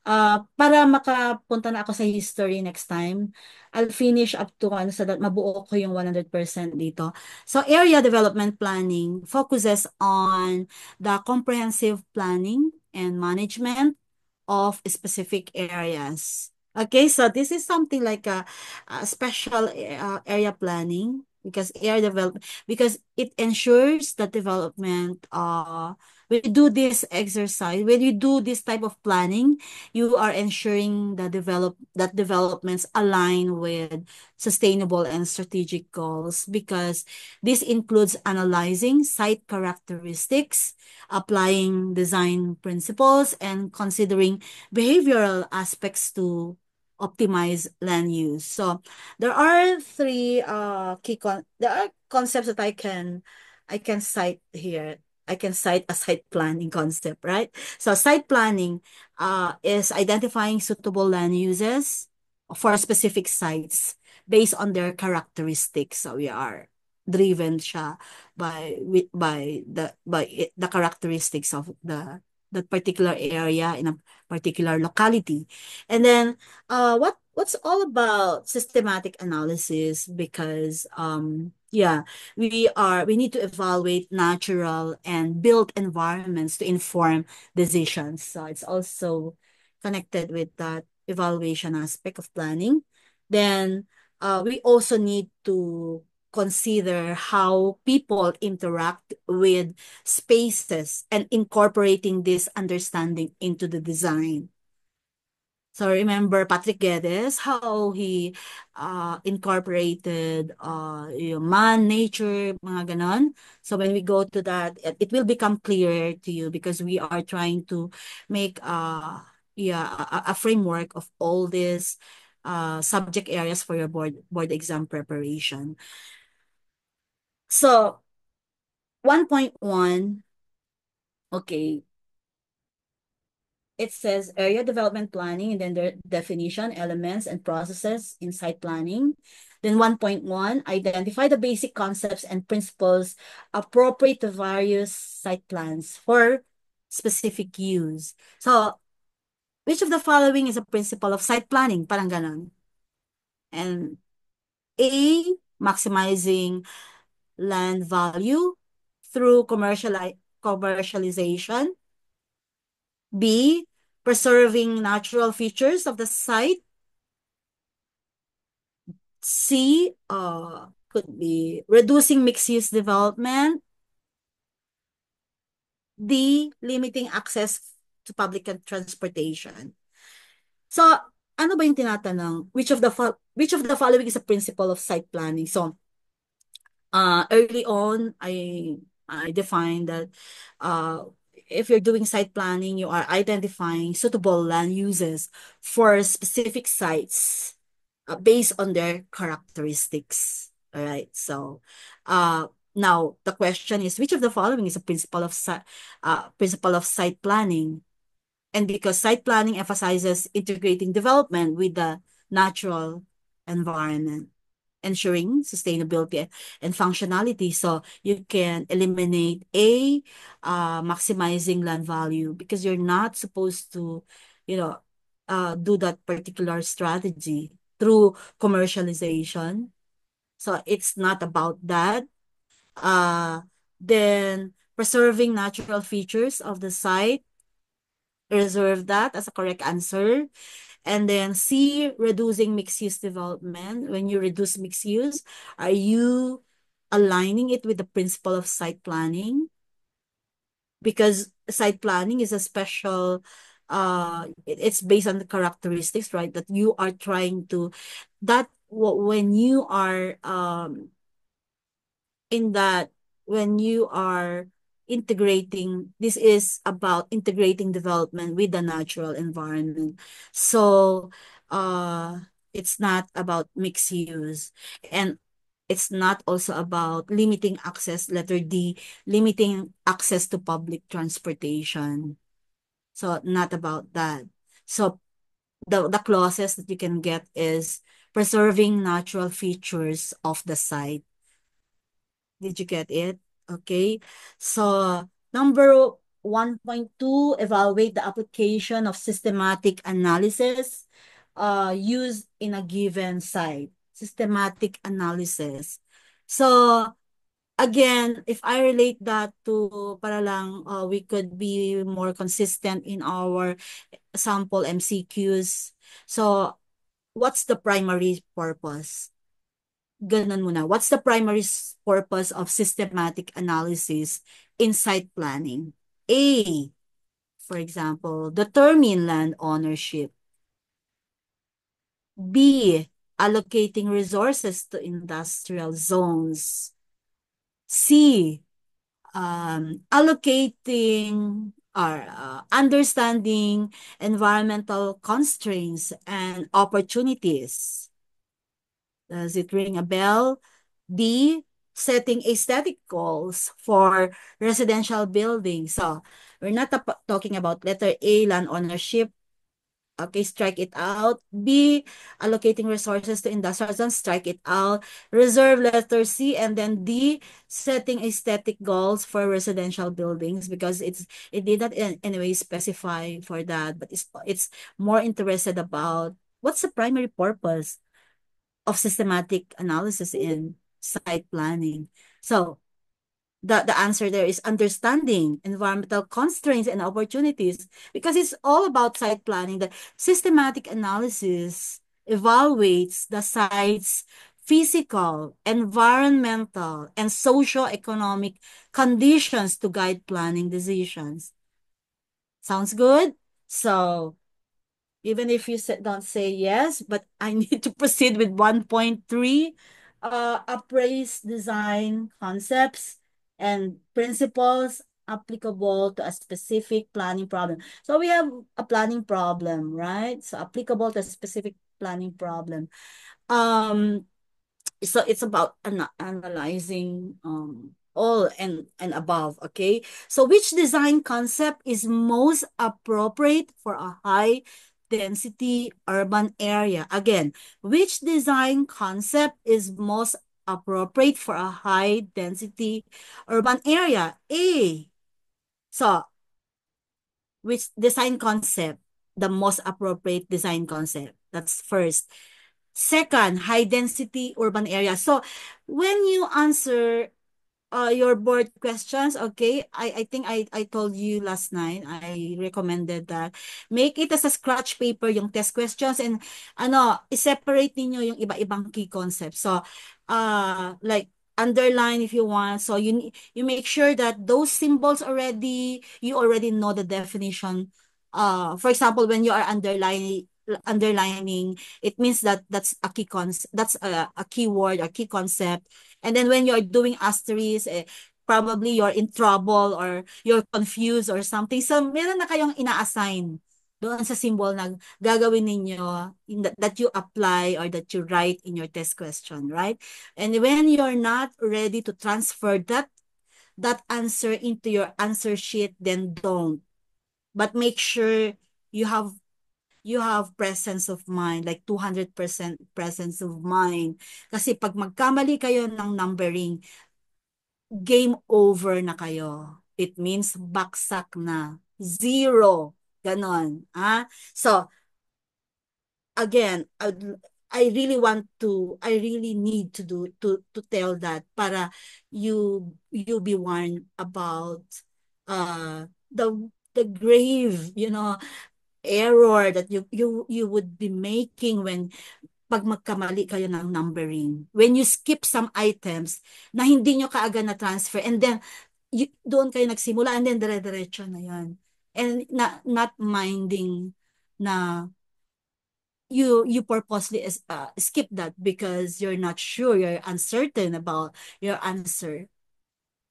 Para makapunta na ako sa history next time, I'll finish up to so that mabuo ko yung 100% dito. So area development planning focuses on the comprehensive planning and management of specific areas. Okay, so this is something like a special area planning because area development, because it ensures that development, when you do this exercise, when you do this type of planning, you are ensuring that developments align with sustainable and strategic goals, because this includes analyzing site characteristics, applying design principles, and considering behavioral aspects to optimize land use. So there are three there are concepts that I can cite here. I can cite a site planning concept, right? So site planning is identifying suitable land uses for specific sites based on their characteristics. So we are driven siya by the characteristics of that particular area in a particular locality. And then what's all about systematic analysis, because yeah, we need to evaluate natural and built environments to inform decisions. So it's also connected with that evaluation aspect of planning. Then we also need to consider how people interact with spaces and incorporating this understanding into the design. So remember Patrick Geddes, how he incorporated yung man, nature, mga ganon. So when we go to that, it will become clearer to you, because we are trying to make a framework of all these subject areas for your board exam preparation. So 1.1, okay, it says area development planning, and then the definition, elements, and processes in site planning. Then 1.1, identify the basic concepts and principles appropriate to various site plans for specific use. So, which of the following is a principle of site planning? Parang ganon. And A, maximizing land value through commercialization. B, preserving natural features of the site. C, could be reducing mixed-use development. D, limiting access to public transportation. So, ano ba yung tinatanong? Which of the following is a principle of site planning? So, early on, I defined that if you're doing site planning, you are identifying suitable land uses for specific sites based on their characteristics. All right. So, now the question is, which of the following is a principle of site planning? And because site planning emphasizes integrating development with the natural environment, ensuring sustainability and functionality. So you can eliminate maximizing land value, because you're not supposed to, you know, do that particular strategy through commercialization. So it's not about that. Uh, then preserving natural features of the site, reserve that as a correct answer. And then C, reducing mixed use development. When you reduce mixed use, are you aligning it with the principle of site planning? Because site planning is a special, it's based on the characteristics, right? That you are trying to, when you are in that, when you are integrating, this is about integrating development with the natural environment. So uh it's not about mixed use, and it's not also about limiting access, letter D, limiting access to public transportation. So not about that. So the clauses that you can get is preserving natural features of the site. Did you get it? Okay. So number 1.2, evaluate the application of systematic analysis used in a given site. Systematic analysis. So again, if I relate that to para lang we could be more consistent in our sample MCQs. So what's the primary purpose? ganun muna. What's the primary purpose of systematic analysis in site planning? A, for example, determine land ownership. B, allocating resources to industrial zones. C, allocating or understanding environmental constraints and opportunities. Does it ring a bell? D, setting aesthetic goals for residential buildings. So we're not talking about letter A, land ownership. Okay, strike it out. B, allocating resources to industrial zones, strike it out. Reserve letter C, and then D, setting aesthetic goals for residential buildings, because it did not in any way specify for that, but it's more interested about what's the primary purpose of systematic analysis in site planning. So the answer there is understanding environmental constraints and opportunities, because it's all about site planning. The systematic analysis evaluates the site's physical, environmental, and socio-economic conditions to guide planning decisions. Sounds good? So even if you don't say yes, but I need to proceed with 1.3, appraise design concepts and principles applicable to a specific planning problem. So we have a planning problem, right? So applicable to a specific planning problem. So it's about analyzing all and above. Okay, so which design concept is most appropriate for a high density urban area? Again, which design concept is most appropriate for a high density urban area? A, so which design concept, the most appropriate design concept? That's first. Second, high density urban area. So when you answer your board questions, okay, I think I told you last night, I recommended that make it as a scratch paper yung test questions, and i-separate niyo yung iba-ibang key concepts. So like underline if you want. So you make sure that those symbols already, you already know the definition. For example, when you are underlining, it means that that's a key concept, that's a keyword, a key concept. And then when you're doing asterisk, probably you're in trouble or you're confused or something. So meron na kayong ina-assign doon sa symbol na gagawin ninyo that you apply or that you write in your test question, right? And when you're not ready to transfer that answer into your answer sheet, then don't. But make sure you have presence of mind, like 200% presence of mind. Kasi pag magkamali kayo ng numbering, game over na kayo. It means baksak na. Zero. Ganon. So, again, I really need to tell that para you be warned about the grave, error that you would be making when pag magkamali kayo ng numbering. When you skip some items na hindi nyo kaagad na transfer, and then doon kayo nagsimula, and then dire-diretso na yan. And not minding na you purposely skip that because you're not sure, you're uncertain about your answer.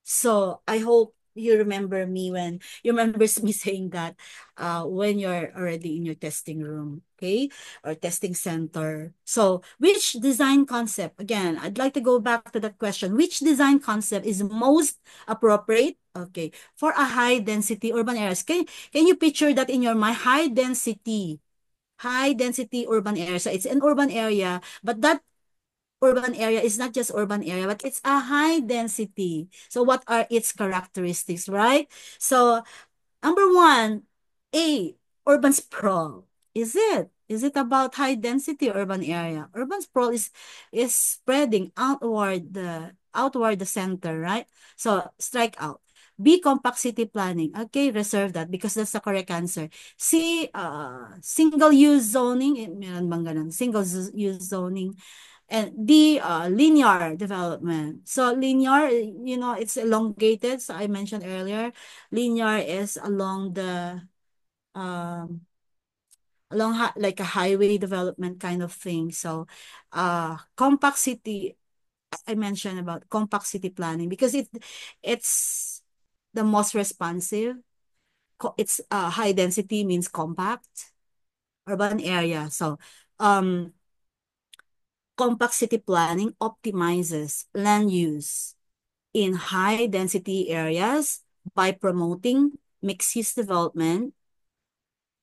So I hope you remember me when you remember me saying that when you're already in your testing room, okay, or testing center. So which design concept? Again, I'd like to go back to that question. Which design concept is most appropriate? Okay, for a high density urban areas. Can you picture that in your mind? High density urban area. So it's an urban area, but that urban area is not just urban area, but it's a high density. So what are its characteristics, right? So number one, A, urban sprawl. Is it? Is it about high density urban area? Urban sprawl is spreading outward the center, right? So strike out. B, compact city planning. Okay, reserve that because that's the correct answer. C, single use zoning. Meron bang ganun? Single use zoning. And the linear development. So linear, it's elongated. So I mentioned earlier, linear is along the um like a highway development kind of thing. So compact city, I mentioned about compact city planning because it's the most responsive. It's high density means compact urban area. So um compact city planning optimizes land use in high density areas by promoting mixed use development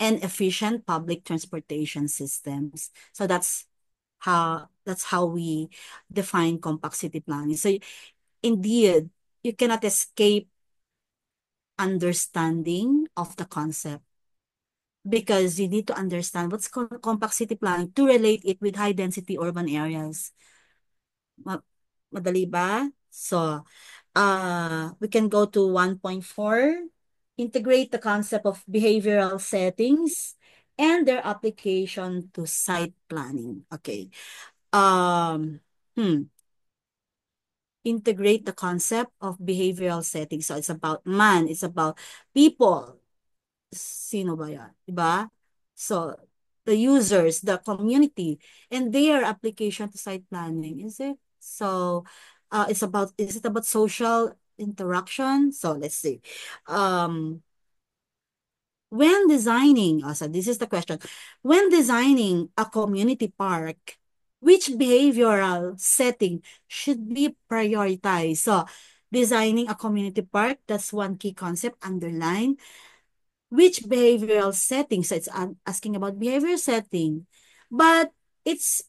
and efficient public transportation systems. So that's how we define compact city planning. So indeed, you cannot escape understanding of the concept because you need to understand what's compact city planning to relate it with high density urban areas. Ma- Madali ba? So, we can go to 1.4. Integrate the concept of behavioral settings and their application to site planning. Okay. Um, hmm. Integrate the concept of behavioral settings. So it's about man, it's about people. Sino ba yan? Diba? So, the users, the community, and their application to site planning, is it? So, is it about social interaction? So, let's see. Um, when designing, so this is the question. When designing a community park, which behavioral setting should be prioritized? So, designing a community park, that's one key concept underline which behavioral setting. So it's asking about behavior setting. But it's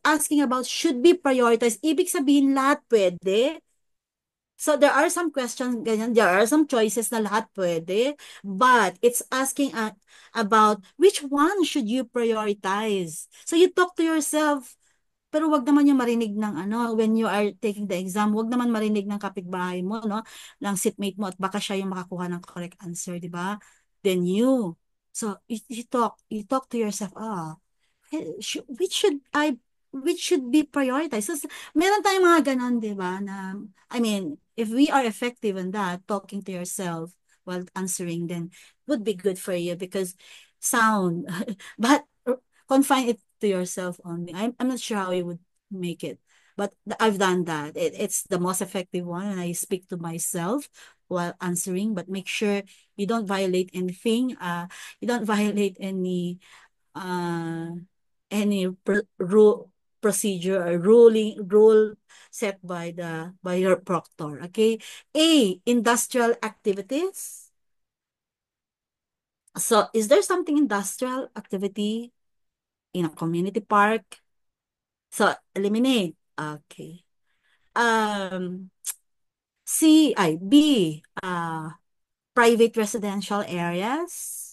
asking about should be prioritized. Ibig sabihin lahat pwede. So there are some questions ganyan, there are some choices na lahat pwede, but it's asking about which one should you prioritize. So you talk to yourself, pero wag naman yung marinig ng when you are taking the exam, wag naman marinig ng kapitbahay mo, no? Ng seatmate mo at baka siya yung makakuha ng correct answer, di ba? Then you. So, you talk to yourself, which should be prioritized? So, meron tayong mga ganon, di ba? Na, I mean, if we are effective in that, talking to yourself while answering, then would be good for you because sound, but confine it to yourself only. I'm not sure how you would make it, but I've done that. It's the most effective one, and I speak to myself while answering. But make sure you don't violate anything. You don't violate uh any rule procedure or rule set by your proctor. Okay. A, industrial activities. So is there something industrial activity in a community park? So, eliminate. Okay. Um, B, private residential areas.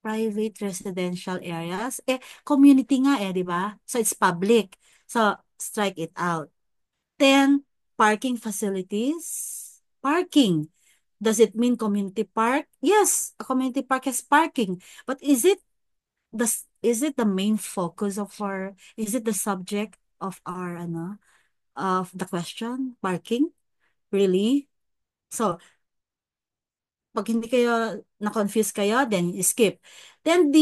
Private residential areas. Community nga di ba? So, it's public. So, strike it out. Then, parking facilities. Parking. Does it mean community park? Yes, a community park has parking. But is it the main focus of is it the subject of our of the question, parking? Really? So, pag hindi kayo, na-confuse kayo, then skip. Then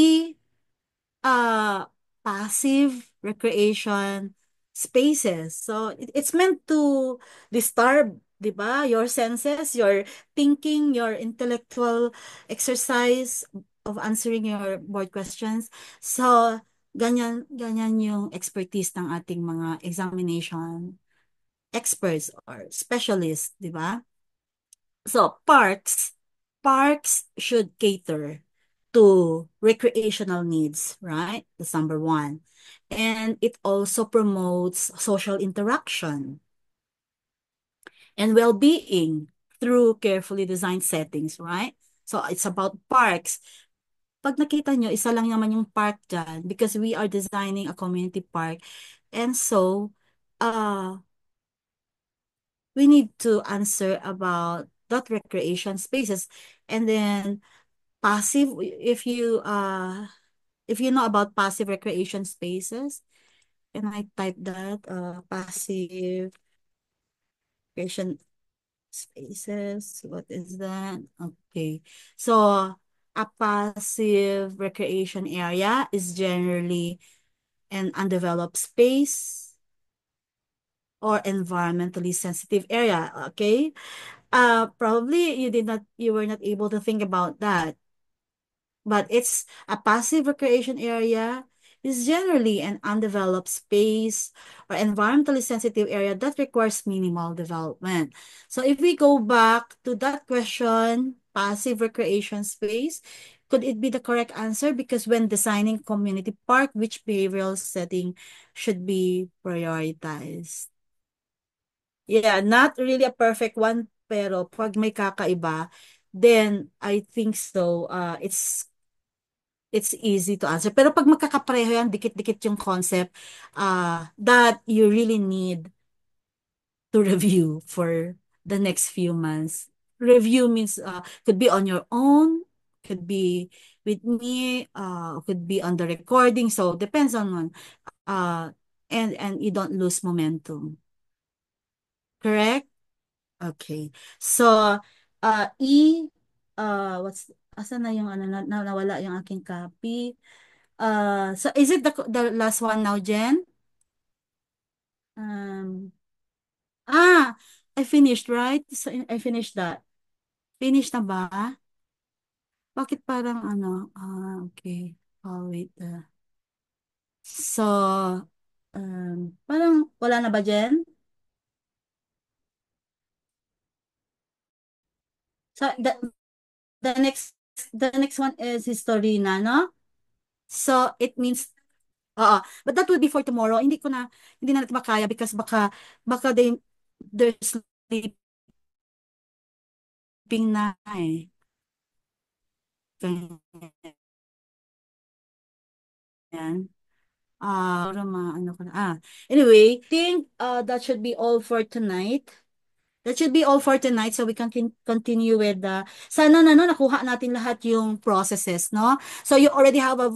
uh, passive recreation spaces. So, it's meant to disturb, di ba? Your senses, your thinking, your intellectual exercise of answering your board questions. So, ganyan yung expertise ng ating mga examination experts or specialists, di ba? So, parks should cater to recreational needs, right? That's number one. And it also promotes social interaction and well-being through carefully designed settings, right? So, it's about parks. Pag nakita nyo, isa lang naman yung park dyan because we are designing a community park. And so, uh, we need to answer about that recreation spaces. And then passive, if you know about passive recreation spaces, Can I type that? Passive recreation spaces. What is that? Okay. So a passive recreation area is generally an undeveloped space or environmentally sensitive area. Okay. Probably you were not able to think about that, but it's a passive recreation area is generally an undeveloped space or environmentally sensitive area that requires minimal development. So if we go back to that question, passive recreation space, could it be the correct answer? Because when designing community park, which behavioral setting should be prioritized? Yeah, not really a perfect one, pero pag may kakaiba, then I think so, it's easy to answer. Pero pag magkakapareho yan, dikit-dikit yung concept, that you really need to review for the next few months. Review means, could be on your own, could be with me, could be on the recording. So depends on, uh, and you don't lose momentum. Correct? Okay. So, E, asan na yung ano, nawala yung aking copy. So is it the last one now, Jen? Um, ah, I finished, right? So I finished that. Finished na ba? Bakit parang ano? Okay. Oh, wait. So, parang wala na ba, Jen? So the next the next one is history na, no? So it means but that will be for tomorrow. Hindi na natin makaya because baka they're sleeping na eh. Ganyan. Ano ko na. Anyway, think that should be all for tonight. That should be all for tonight so we can continue with sana na no, nakuha natin lahat yung processes, no? So you already have a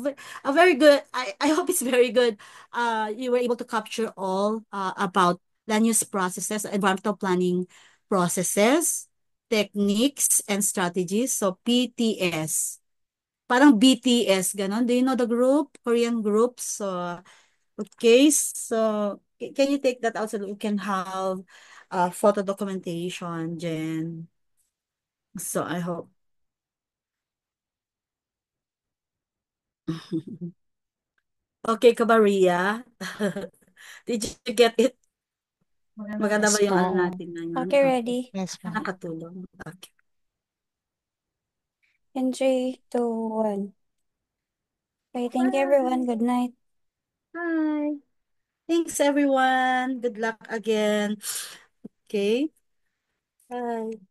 very good, I hope it's very good. You were able to capture all about land use processes, environmental planning processes, techniques, and strategies. So PTS. Parang BTS, ganon. Do you know the group? Korean groups? So, okay, so can you take that out so that we can have photo documentation, Jen? So I hope. Okay, Kabaria. Did you get it? Maganda ba Yes yung ano po. natin ngayon? Okay, Okay. ready? Yes po. Nakatulong. Okay. In 3, 2, 1. Okay, thank you everyone. Bye. Good night. Bye. Thanks, everyone. Good luck again. Okay. Bye.